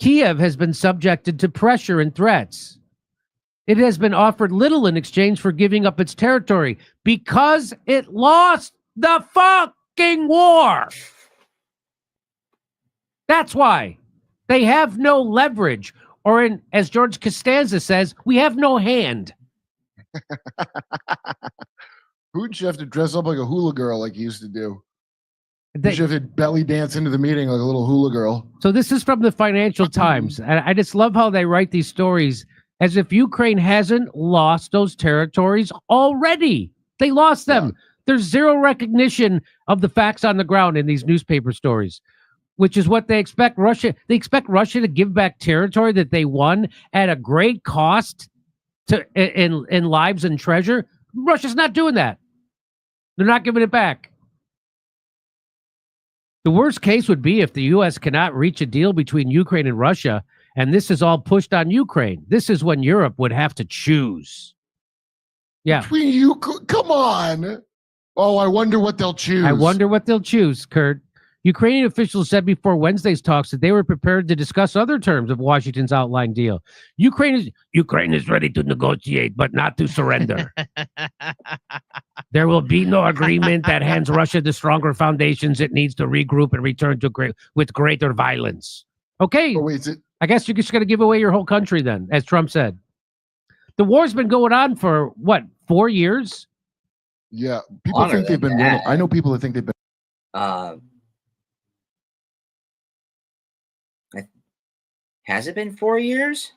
Kiev has been subjected to pressure and threats. It has been offered little in exchange for giving up its territory because it lost the fucking war. That's why they have no leverage, or as George Costanza says, we have no hand. Putin should have to dress up like a hula girl like he used to do. He should have to belly dance into the meeting like a little hula girl. So this is from the Financial Times. And I just love how they write these stories as if Ukraine hasn't lost those territories already. They lost them. Yeah. There's zero recognition of the facts on the ground in these newspaper stories, which is what they expect Russia. They expect Russia to give back territory that they won at a great cost in lives and treasure. Russia's not doing that. They're not giving it back. The worst case would be if the U.S. cannot reach a deal between Ukraine and Russia, and this is all pushed on Ukraine. This is when Europe would have to choose. Yeah. Between you, come on. Oh, I wonder what they'll choose. I wonder what they'll choose, Kurt. Ukrainian officials said before Wednesday's talks that they were prepared to discuss other terms of Washington's outlined deal. Ukraine is ready to negotiate, but not to surrender. There will be no agreement that hands Russia the stronger foundations it needs to regroup and return to with greater violence. Okay, I guess you're just going to give away your whole country then, as Trump said. The war's been going on for, what, 4 years? Yeah, people think they've been winning. I know people that think they've been... Has it been 4 years?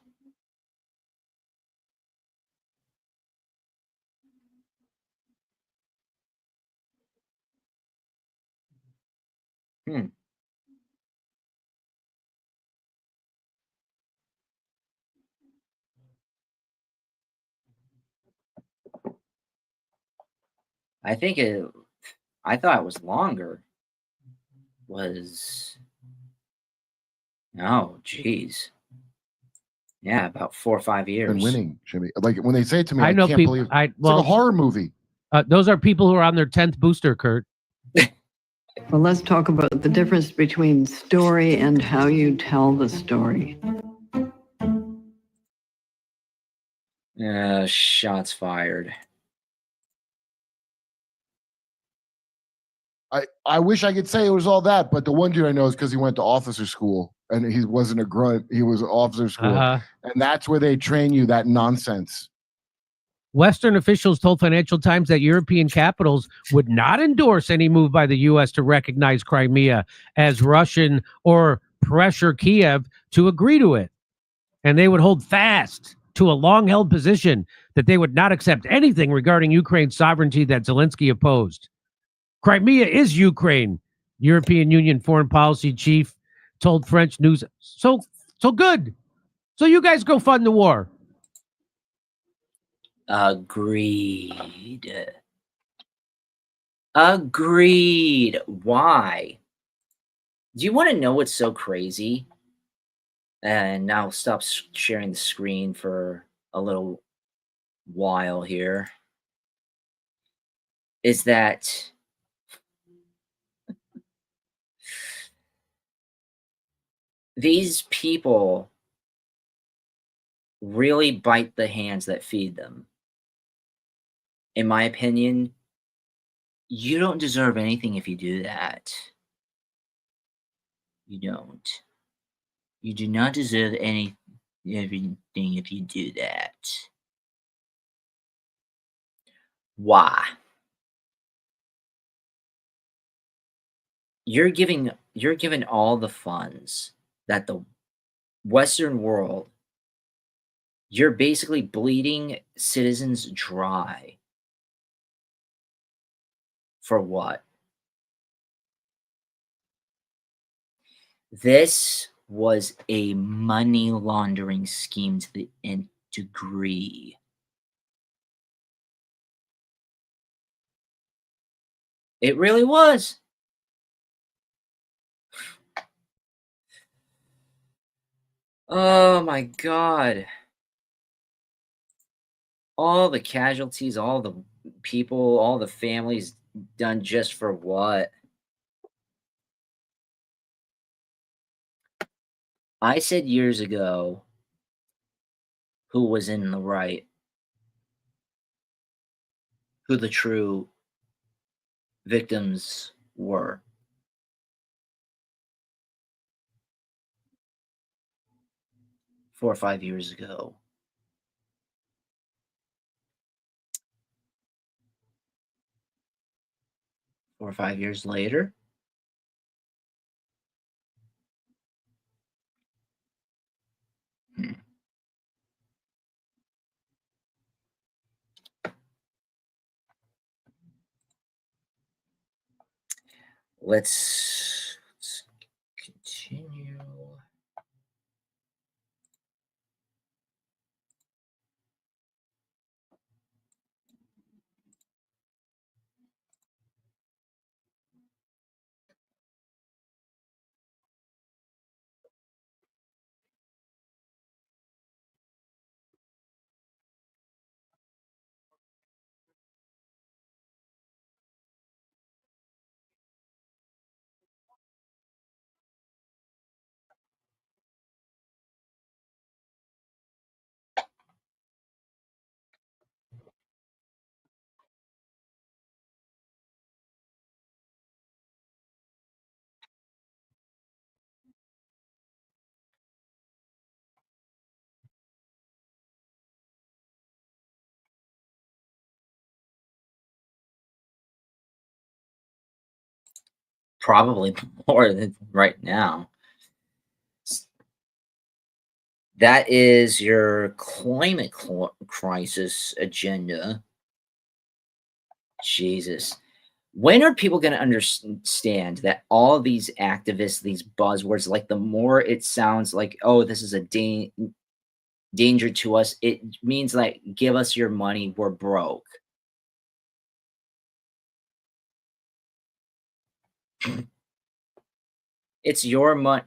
I thought it was longer. Oh, geez. Yeah, about 4 or 5 years. Been winning, Jimmy. Like when they say it to me, I know can't people, believe it's like a horror movie. Those are people who are on their 10th booster, Kurt. Well, let's talk about the difference between story and how you tell the story. Shots fired. I wish I could say it was all that, but the one dude I know is because he went to officer school and he wasn't a grunt. He was officer school. And that's where they train you that nonsense. Western officials told Financial Times that European capitals would not endorse any move by the U.S. to recognize Crimea as Russian or pressure Kiev to agree to it. And they would hold fast to a long-held position that they would not accept anything regarding Ukraine's sovereignty that Zelensky opposed. Crimea is Ukraine, European Union foreign policy chief told French news. So good. So you guys go fund the war. Agreed. Why? Do you want to know what's so crazy? And now stop sharing the screen for a little while here. Is that these people really bite the hands that feed them. In my opinion, you don't deserve anything if you do that. You don't. You do not deserve everything if you do that. Why? You're giving all the funds that the Western world, you're basically bleeding citizens dry. For what? This was a money laundering scheme to the nth degree. It really was. Oh my God. All the casualties, all the people, all the families done just for what? I said years ago who was in the right, who the true victims were. Four or 5 years ago. Four or 5 years later. Let's continue. Probably more than right now. That is your climate crisis agenda. Jesus. When are people going to understand that all these activists, these buzzwords, like the more it sounds like, oh, this is a danger to us, it means like, give us your money, we're broke. It's your money.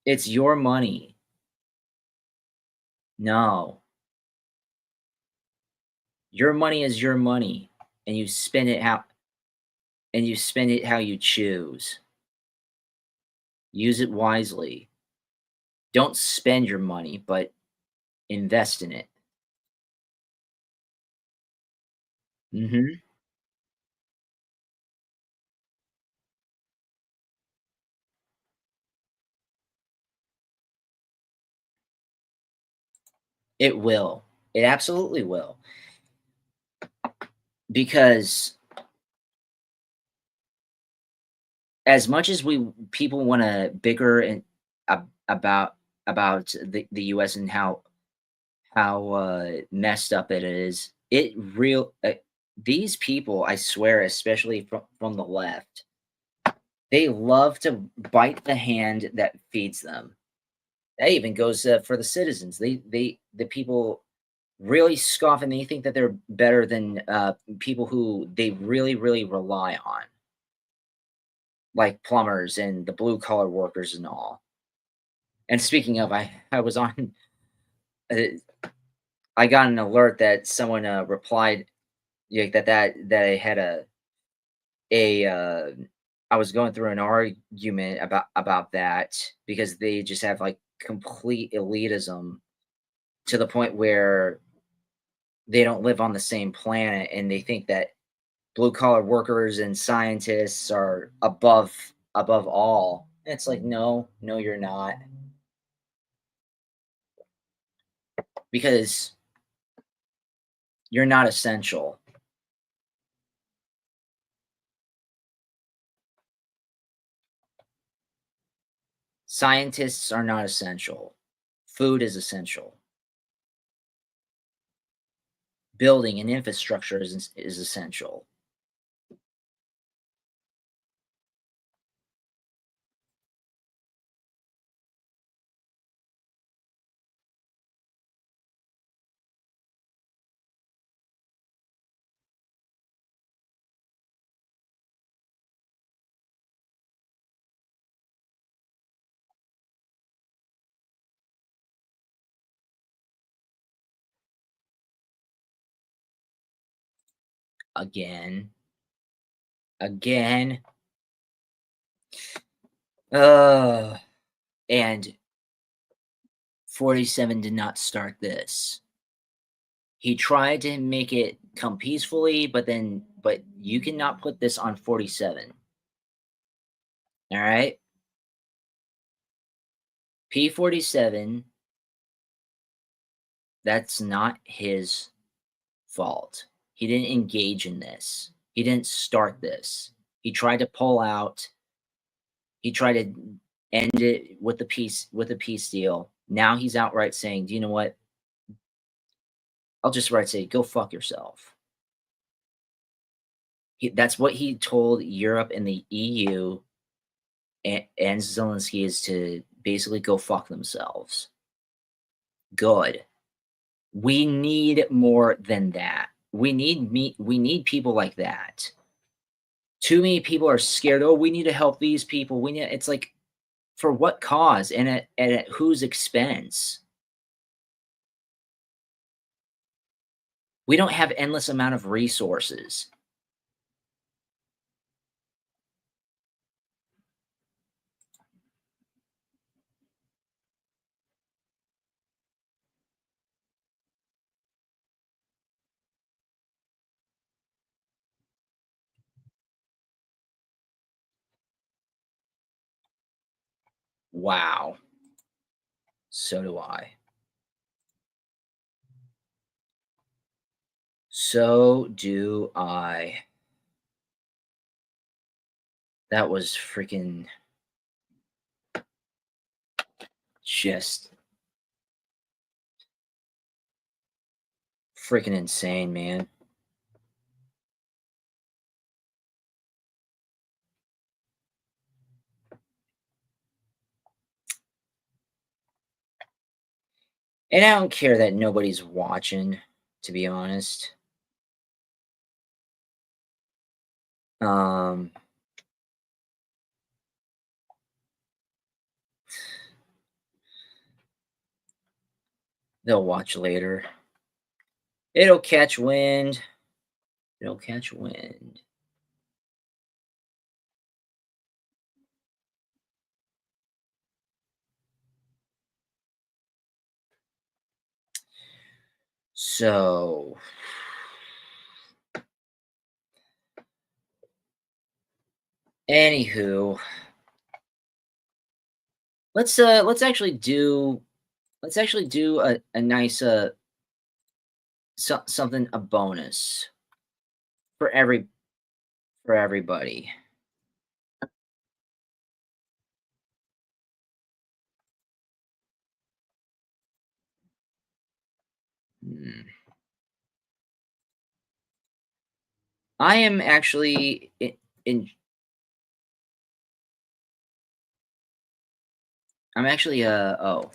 It's your money. No. Your money is your money, and you spend it how you choose. Use it wisely. Don't spend your money, but invest in it. Mhm. It will. It absolutely will. Because as much as people wanna bicker and about the US and how messed up it is, these people, I swear, especially from the left, they love to bite the hand that feeds them. That even goes, for the citizens. The people really scoff, and they think that they're better than, people who they really, really rely on, like plumbers and the blue collar workers and all. And speaking of, I was on, uh, I got an alert that someone, replied, yeah, that I had a I was going through an argument about that because they just have like complete elitism to the point where they don't live on the same planet, and they think that blue collar workers and scientists are above all. And it's like, no, no, you're not. Because you're not essential. Scientists are not essential. Food is essential. Building and infrastructure is essential. Again. Again. And 47 did not start this. He tried to make it come peacefully, but you cannot put this on 47. All right? P47, that's not his fault. He didn't engage in this. He didn't start this. He tried to pull out. He tried to end it with a peace deal. Now he's outright saying, "Do you know what? I'll just outright say, go fuck yourself." That's what he told Europe and the EU and Zelensky, is to basically go fuck themselves. Good. We need more than that. We need people like that. Too many people are scared. Oh, we need to help these people. It's like, for what cause and at whose expense? We don't have endless amount of resources. Wow. So do I. So do I. That was freaking just freaking insane, man. And I don't care that nobody's watching, to be honest. Um, they'll watch later. It'll catch wind. It'll catch wind. So anywho, let's actually do a nice something, a bonus for everybody. Hmm. I am actually in I'm actually oh.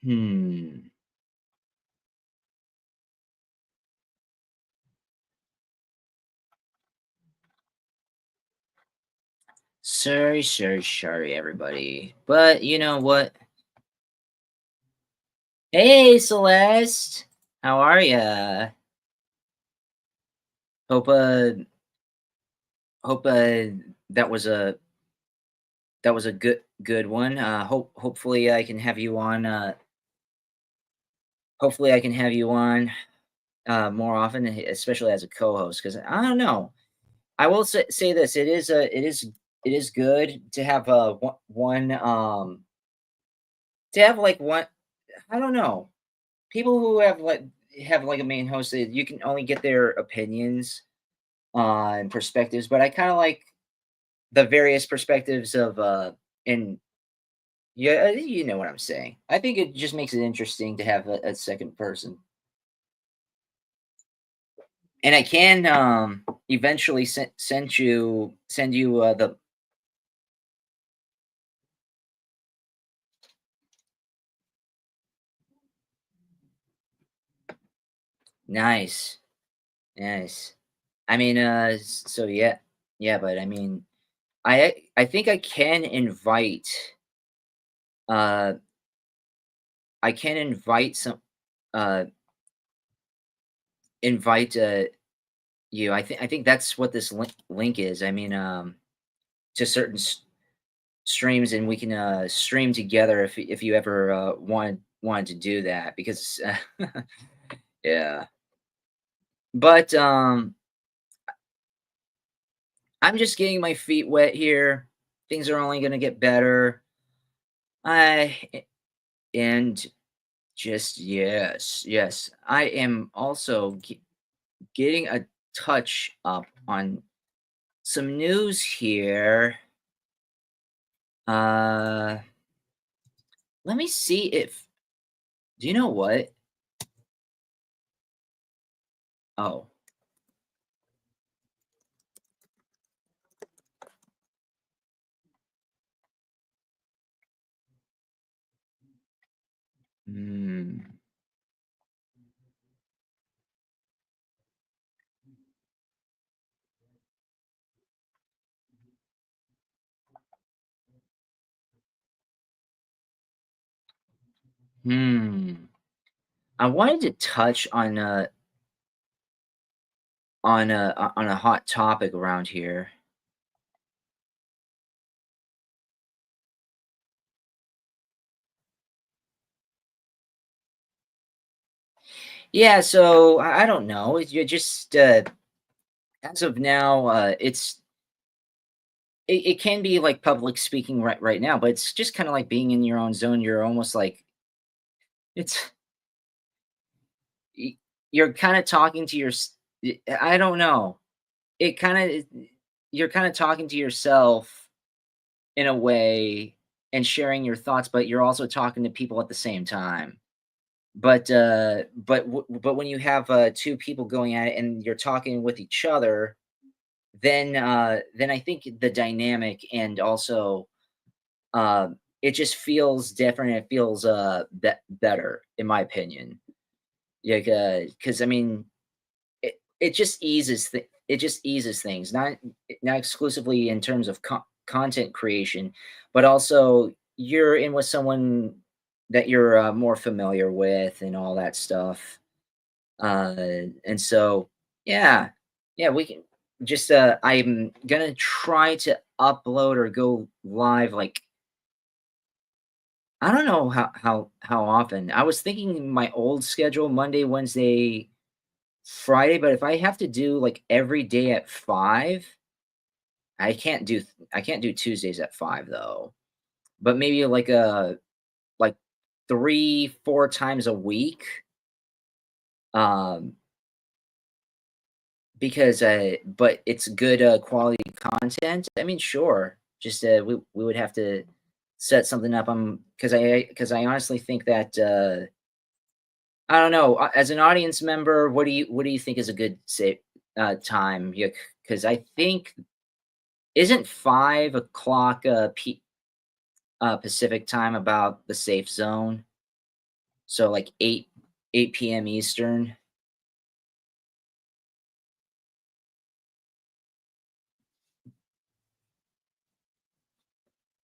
Hmm. Sorry, everybody. But you know what? Hey, Celeste. How are ya? Hope hope that was a good one. Hopefully I can have you on. Hopefully I can have you on more often, especially as a co-host. Because I don't know. I will say this: it is good to have one to have like one. I don't know, people who have like a main host. You can only get their opinions and perspectives, but I kind of like the various perspectives of and yeah, you know what I'm saying. I think it just makes it interesting to have a second person. And I can eventually send you the nice. Nice. I mean so yeah. Yeah, but I mean I think uh I can invite some uh invite you. I think that's what this link is. I mean to certain streams, and we can stream together if you ever wanted to do that, because yeah. But I'm just getting my feet wet here. Things are only going to get better. I and just yes. I am also getting a touch up on some news here. Uh let me see if do you know what? Oh. Hmm. Hmm. I wanted to touch on a hot topic around here. Yeah, so I don't know. You just as of now, it can be like public speaking right now, but it's just kind of like being in your own zone. You're almost like it's y- you're kind of talking to I don't know. It kind of you're kind of talking to yourself in a way. and sharing your thoughts, but you're also talking to people at the same time. But when you have two people going at it and you're talking with each other, then I think the dynamic and also it just feels different. It feels better in my opinion. Like, because I mean, it just it just eases things, not exclusively in terms of content creation, but also you're in with someone that you're more familiar with and all that stuff. And so yeah, yeah, we can just I'm gonna try to upload or go live like I don't know how often. I was thinking my old schedule Monday, Wednesday, Friday, but if I have to do like every day at 5, I can't do Tuesdays at 5 though. But maybe like 3, 4 times a week. Um because but it's good quality content. I mean, sure. Just we would have to set something up because I honestly think that I don't know. As an audience member, what do you think is a good say time? Yeah, because I think isn't 5 o'clock Pacific time about the safe zone? So like 8 p.m. Eastern.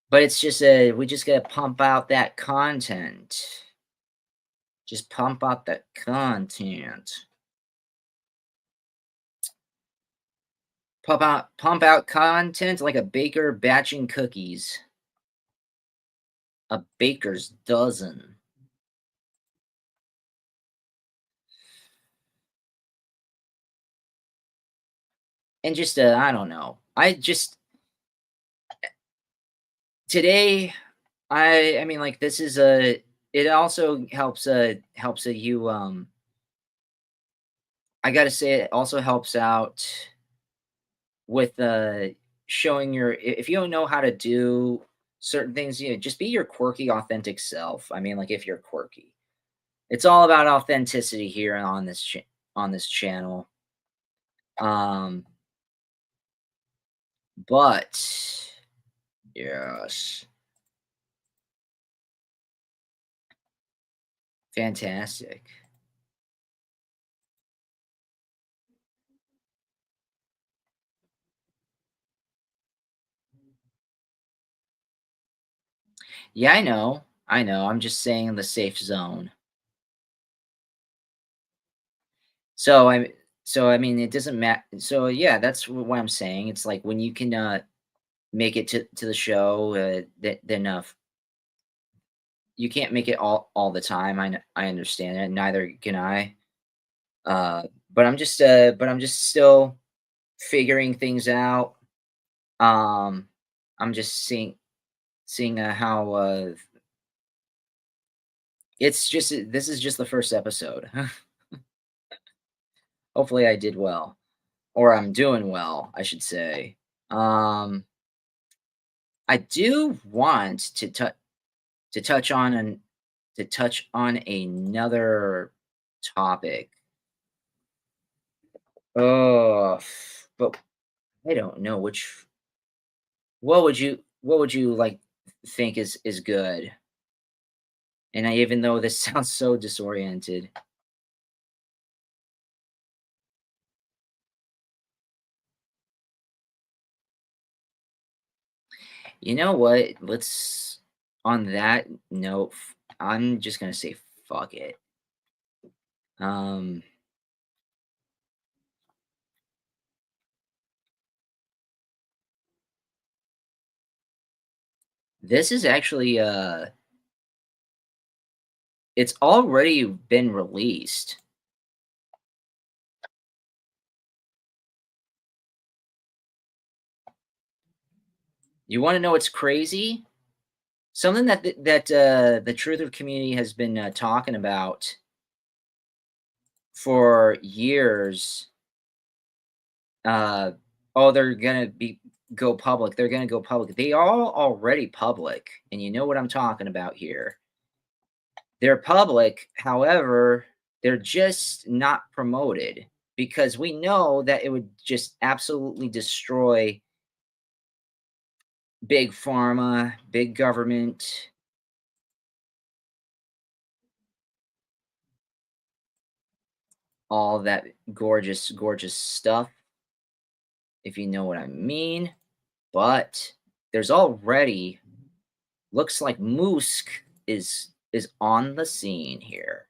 But it's just we just gotta pump out that content. Just pump out that content. Pump out content like a baker batching cookies. A baker's dozen. And just I don't know. I just today I mean like this is a it also helps you I got to say it also helps out with showing your if you don't know how to do certain things, you know, just be your quirky authentic self. I mean like if you're quirky. It's all about authenticity here on on this channel. Um but yes. Fantastic. Yeah, I know. I know. I'm just saying the safe zone. So I mean it doesn't matter. So yeah, that's what I'm saying. It's like when you can make it to the show then you can't make it all the time. I understand it. Neither can I. Uh but I'm just still figuring things out. Um I'm just seeing how it's just this is just the first episode. Hopefully I did well, or I'm doing well, I should say. Um, I do want to touch on to touch on another topic. Oh, but I don't know which. What would you like think is good? And I even though this sounds so disoriented. You know what? Let's on that note, I'm just gonna say fuck it. Um, this is actually it's already been released. You want to know what's crazy? Something that the truther community has been talking about for years. Uh, oh, they're gonna be go public. They're going to go public. They are already public, and you know what I'm talking about here. They're public, however, they're just not promoted because we know that it would just absolutely destroy big pharma, big government. All that gorgeous, gorgeous stuff, if you know what I mean. But there's already looks like Musk is on the scene here.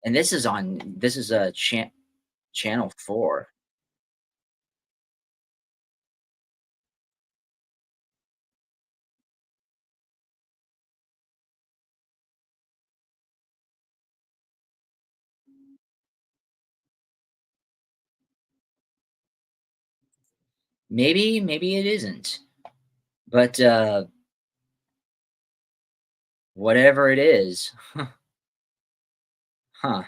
And this is a channel 4. Maybe it isn't. But whatever it is, huh.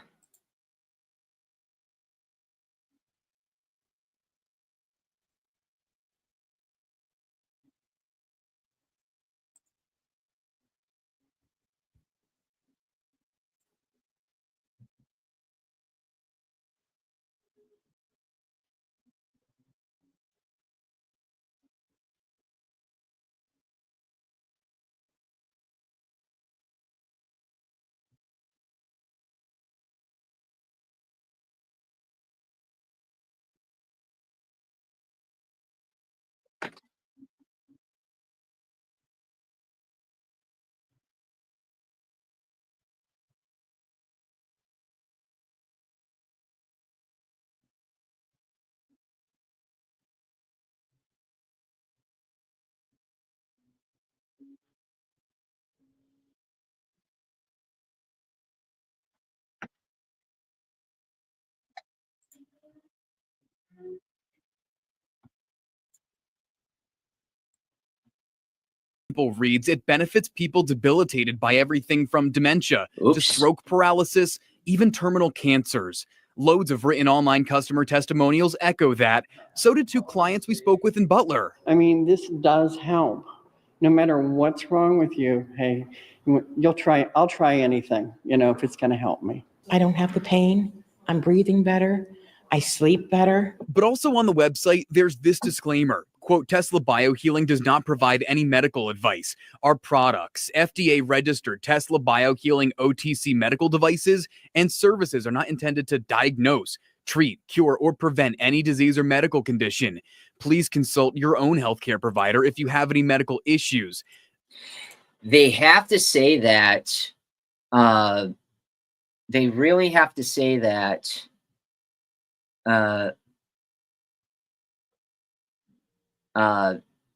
Reads it benefits people debilitated by everything from dementia to Oops. stroke paralysis, even terminal cancers. Loads of written online customer testimonials echo that. So did 2 clients we spoke with in Butler. I mean, this does help. No matter what's wrong with you, hey, I'll try anything, if it's going to help me. I don't have the pain. I'm breathing better. I sleep better. But also on the website, there's this disclaimer. Quote, Tesla Biohealing does not provide any medical advice. Our products, FDA-registered Tesla Biohealing OTC medical devices and services are not intended to diagnose, treat, cure, or prevent any disease or medical condition. Please consult your own healthcare provider if you have any medical issues. They have to say that. They really have to say that.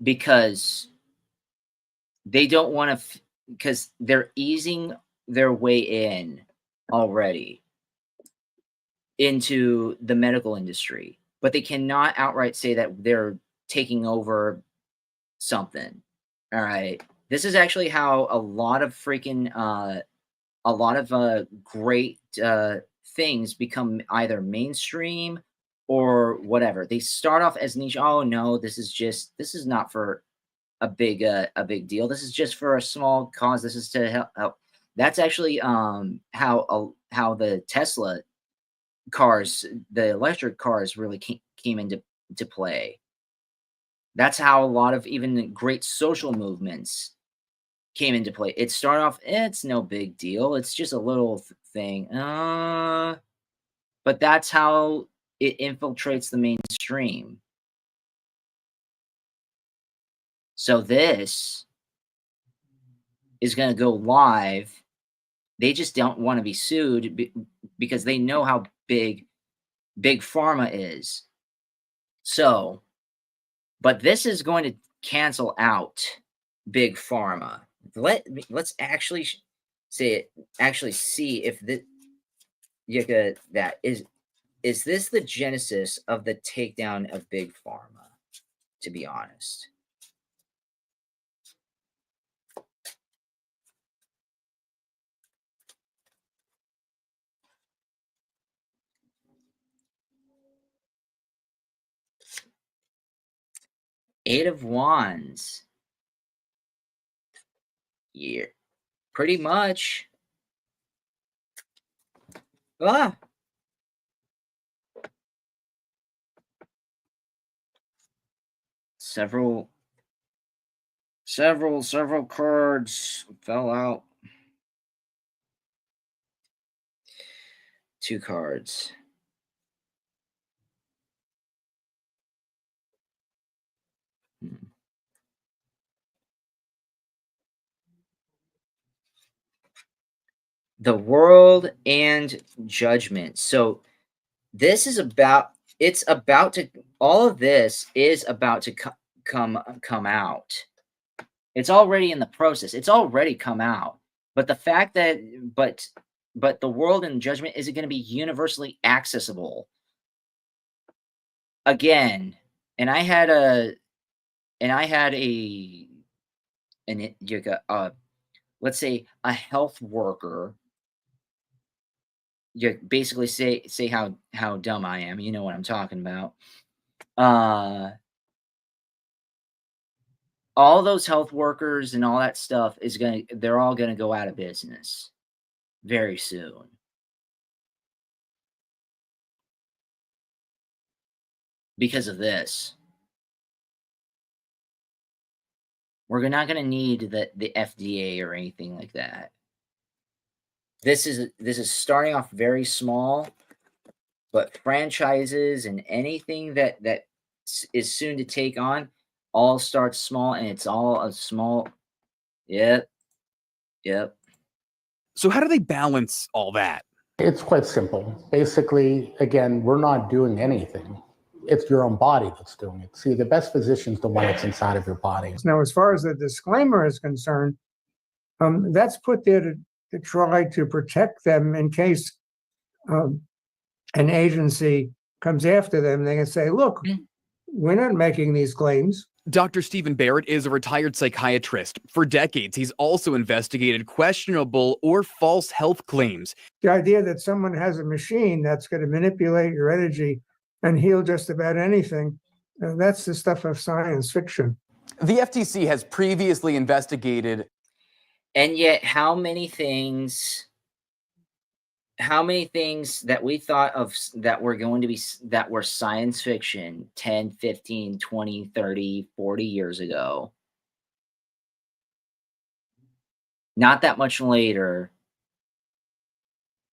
Because they don't want to, because they're easing their way in already into the medical industry, but they cannot outright say that they're taking over something. All right. This is actually how a lot of great things become either mainstream or whatever. They start off as niche. Oh no, this is not for a big deal. This is just for a small cause. This is to help. That's actually how the Tesla cars, the electric cars, really came into play. That's how a lot of even great social movements came into play. It started off, it's no big deal. It's just a little thing. But that's how it infiltrates the mainstream. So this is going to go live. They just don't want to be sued because they know how big pharma is. So, but this is going to cancel out big pharma. Let's actually say it. Actually, see if this is this the genesis of the takedown of big pharma? To be honest. Eight of Wands. Yeah, pretty much. Ah. Several cards fell out. 2 cards. The World and Judgment. So this is about, it's about to, all of this is about to come out. It's already in the process. It's already come out. But the fact that, but the World and Judgment, is it going to be universally accessible? Again, and I had a, let's say a health worker. You basically say how dumb I am. You know what I'm talking about. All those health workers and all that stuff they're all gonna go out of business very soon. Because of this. We're not gonna need the FDA or anything like that. This is starting off very small, but franchises and anything that is soon to take on all starts small, and it's all a small. Yep. So how do they balance all that? It's quite simple. Basically, again, we're not doing anything. It's your own body that's doing it. See, the best physician's the one that's inside of your body. Now, as far as the disclaimer is concerned, that's put there to try to protect them in case an agency comes after them. They can say, look, we're not making these claims. Dr. Stephen Barrett is a retired psychiatrist. For decades, he's also investigated questionable or false health claims. The idea that someone has a machine that's going to manipulate your energy and heal just about anything, that's the stuff of science fiction. The FTC has previously investigated. And yet, how many things that we thought of that were going to be, that were science fiction 10, 15, 20, 30, 40 years ago, not that much later,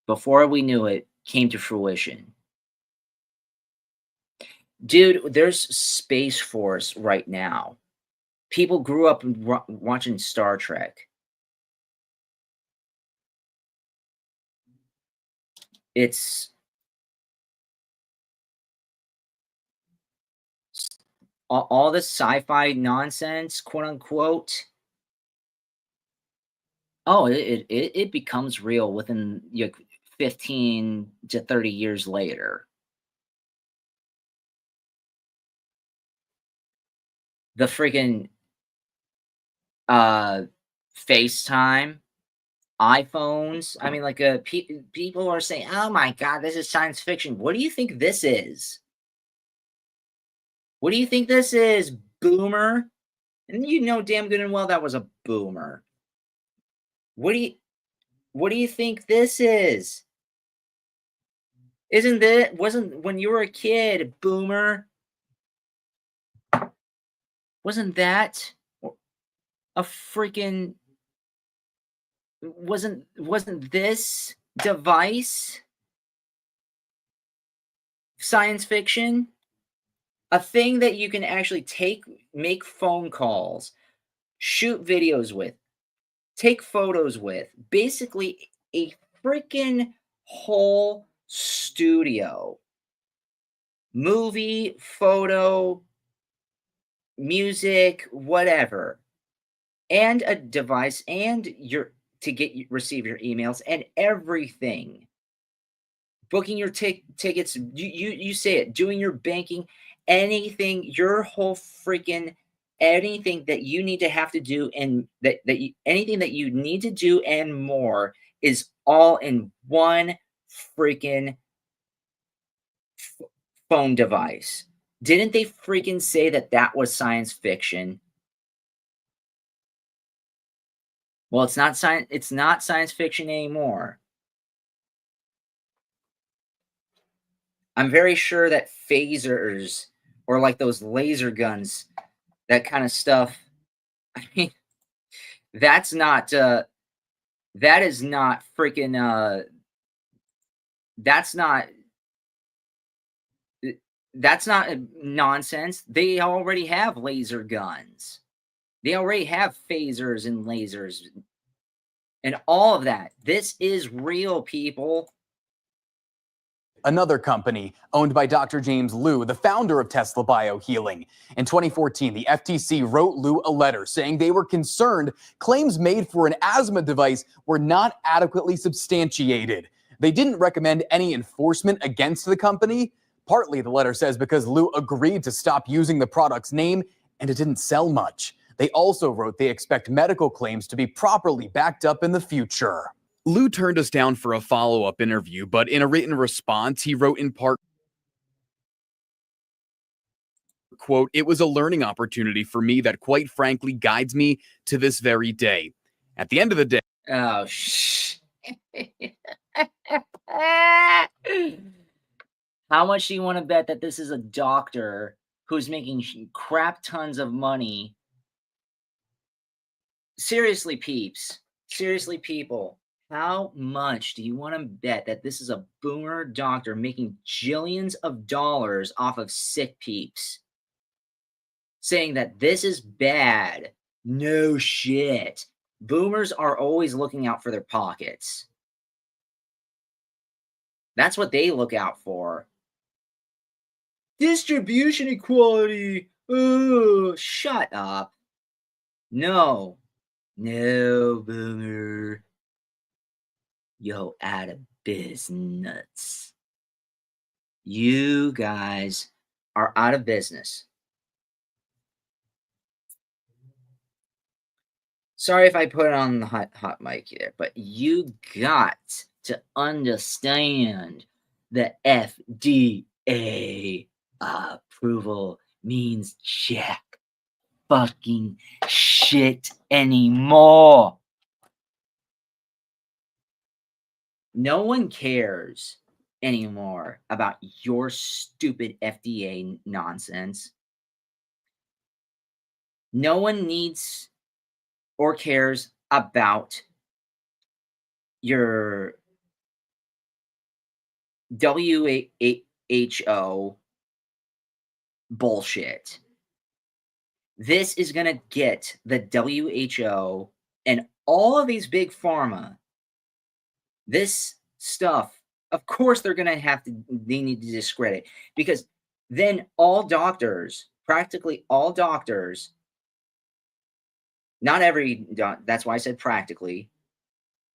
before we knew it, came to fruition. Dude, there's Space Force right now. People grew up watching Star Trek. It's all this sci-fi nonsense, quote unquote. Oh, it becomes real within 15 to 30 years later. The freaking FaceTime, iPhones. I mean, like, people are saying, "Oh my God, this is science fiction." What do you think this is? What do you think this is, boomer? And you know damn good and well that was a boomer. What do you think this is? Wasn't when you were a kid, boomer? Wasn't that a freaking, wasn't this device science fiction? A thing that you can actually make phone calls, shoot videos with, take photos with, basically a freaking whole studio. Movie, photo, music, whatever. And a device, and to receive your emails and everything. Booking your tickets, you say it, doing your banking, anything, your whole freaking, anything that you need to have to do, and anything that you need to do and more is all in one freaking phone device. Didn't they freaking say that that was science fiction? Well, it's not science fiction anymore. I'm very sure that phasers or like those laser guns, that kind of stuff, I mean, that is not freaking that's not nonsense. They already have laser guns. They already have phasers and lasers and all of that. This is real, people. Another company owned by Dr. James Liu, the founder of Tesla Biohealing. In 2014, the FTC wrote Liu a letter saying they were concerned claims made for an asthma device were not adequately substantiated. They didn't recommend any enforcement against the company. Partly, the letter says, because Liu agreed to stop using the product's name and it didn't sell much. They also wrote they expect medical claims to be properly backed up in the future. Liu turned us down for a follow-up interview, but in a written response, he wrote in part, quote, "It was a learning opportunity for me that quite frankly guides me to this very day. At the end of the day..." Oh, shh. How much do you want to bet that this is a doctor who's making crap tons of money? Seriously, peeps. Seriously, people. How much do you want to bet that this is a boomer doctor making jillions of dollars off of sick peeps? Saying that this is bad. No shit. Boomers are always looking out for their pockets. That's what they look out for. Distribution equality. Oh, shut up. No. No, boomer. Yo, out of business. You guys are out of business. Sorry if I put it on the hot mic here, but you got to understand that FDA approval means jack fucking shit anymore. No one cares anymore about your stupid FDA nonsense. No one needs or cares about your WHO bullshit. This is going to get the WHO and all of these big pharma, this stuff, of course they need to discredit, because then all doctors, practically all doctors, not every, that's why I said practically,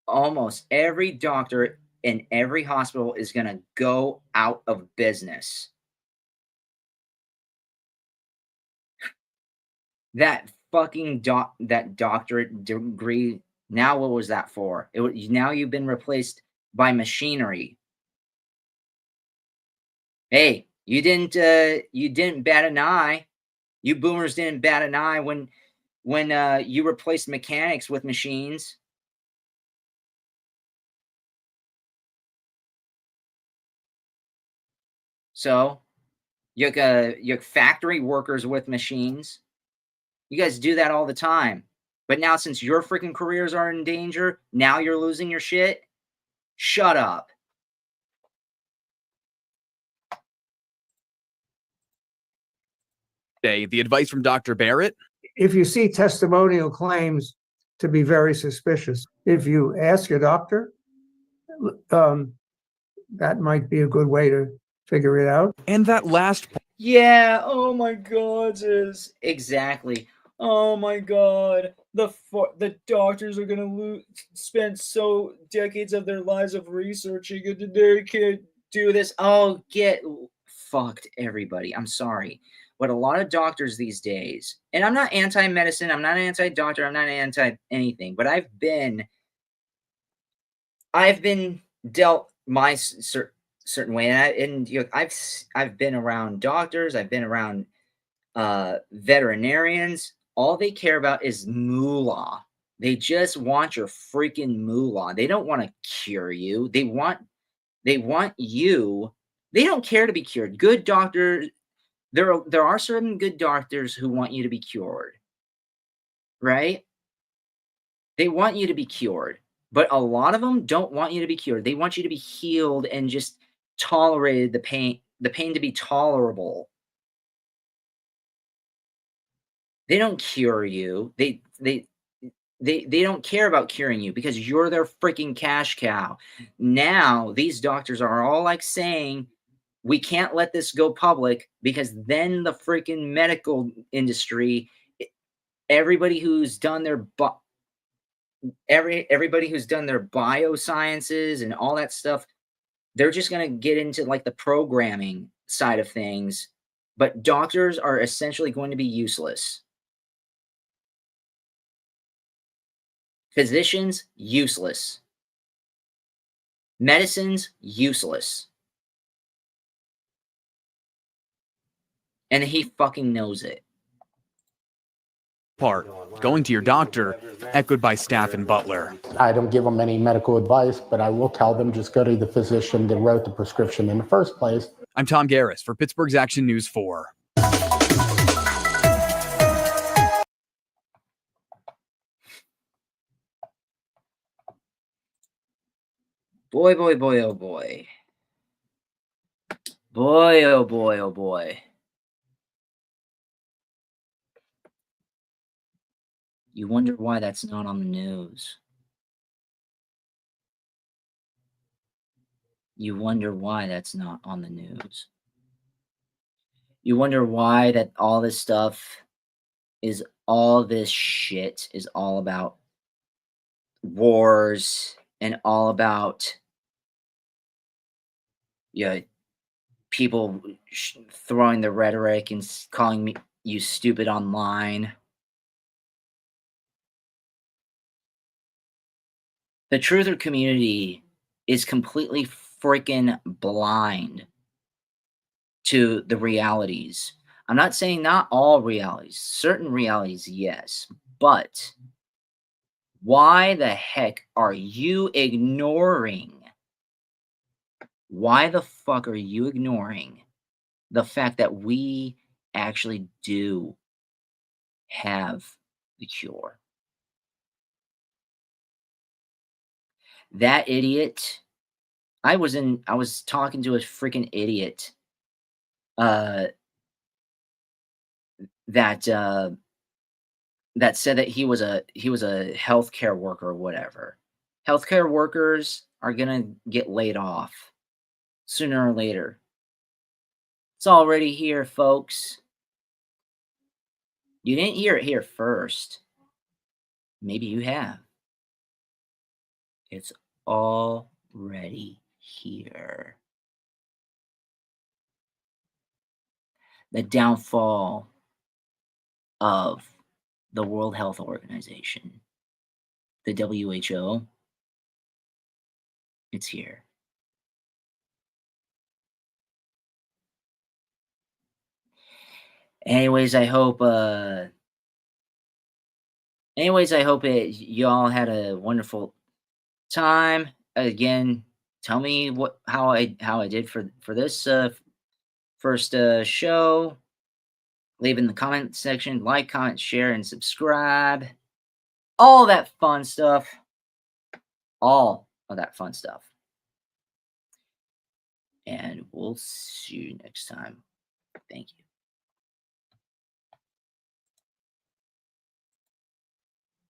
almost every doctor in every hospital is going to go out of business. That fucking that doctorate degree, now what was that for? Now you've been replaced by machinery. Hey, you didn't bat an eye. You boomers didn't bat an eye when you replaced mechanics with machines. So, your factory workers with machines. You guys do that all the time. But now, since your freaking careers are in danger, now you're losing your shit? Shut up. The advice from Dr. Barrett? If you see testimonial claims to be very suspicious, if you ask your doctor, that might be a good way to figure it out. And that last... Yeah, oh my God, exactly. Oh my God, the doctors are gonna spend so decades of their lives of researching and they can't do this. Oh, get fucked, everybody. I'm sorry, but a lot of doctors these days, and I'm not anti-medicine, I'm not anti-doctor, I'm not anti-anything, but I've been dealt certain way. And you know, I've been around doctors, I've been around veterinarians. All they care about is moolah. They just want your freaking moolah. They don't want to cure you. They want you. They don't care to be cured. Good doctors, there are certain good doctors who want you to be cured, right? They want you to be cured, but a lot of them don't want you to be cured. They want you to be healed and just tolerated, the pain to be tolerable. They don't cure you. They don't care about curing you because you're their freaking cash cow. Now, these doctors are all like saying, we can't let this go public because then the freaking medical industry, everybody who's done their everybody who's done their biosciences and all that stuff, they're just going to get into like the programming side of things, but doctors are essentially going to be useless. Physicians, useless. Medicines, useless. And he fucking knows it. Part, going to your doctor, echoed by staff and Butler. I don't give them any medical advice, but I will tell them just go to the physician that wrote the prescription in the first place. I'm Tom Garris for Pittsburgh's Action News 4. Boy, boy, boy, oh boy. Boy, oh boy, oh boy. You wonder why that's not on the news. You wonder why that's not on the news. You wonder why that all this stuff is, all this shit is all about wars and all about, yeah, people throwing the rhetoric and calling you stupid online. The truther community is completely freaking blind to the realities. I'm not saying not all realities, certain realities, yes, but why the heck are you ignoring? Why the fuck are you ignoring the fact that we actually do have the cure? That idiot, I was talking to a freaking idiot that said that he was a healthcare worker or whatever. Healthcare workers are gonna get laid off sooner or later. It's already here, folks. You didn't hear it here first. Maybe you have. It's already here. The downfall of the World Health Organization, the WHO, it's here. Anyways, I hope y'all had a wonderful time. Again, tell me how I did for this first show. Leave in the comment section, like, comment, share, and subscribe. All that fun stuff. All of that fun stuff. And we'll see you next time. Thank you.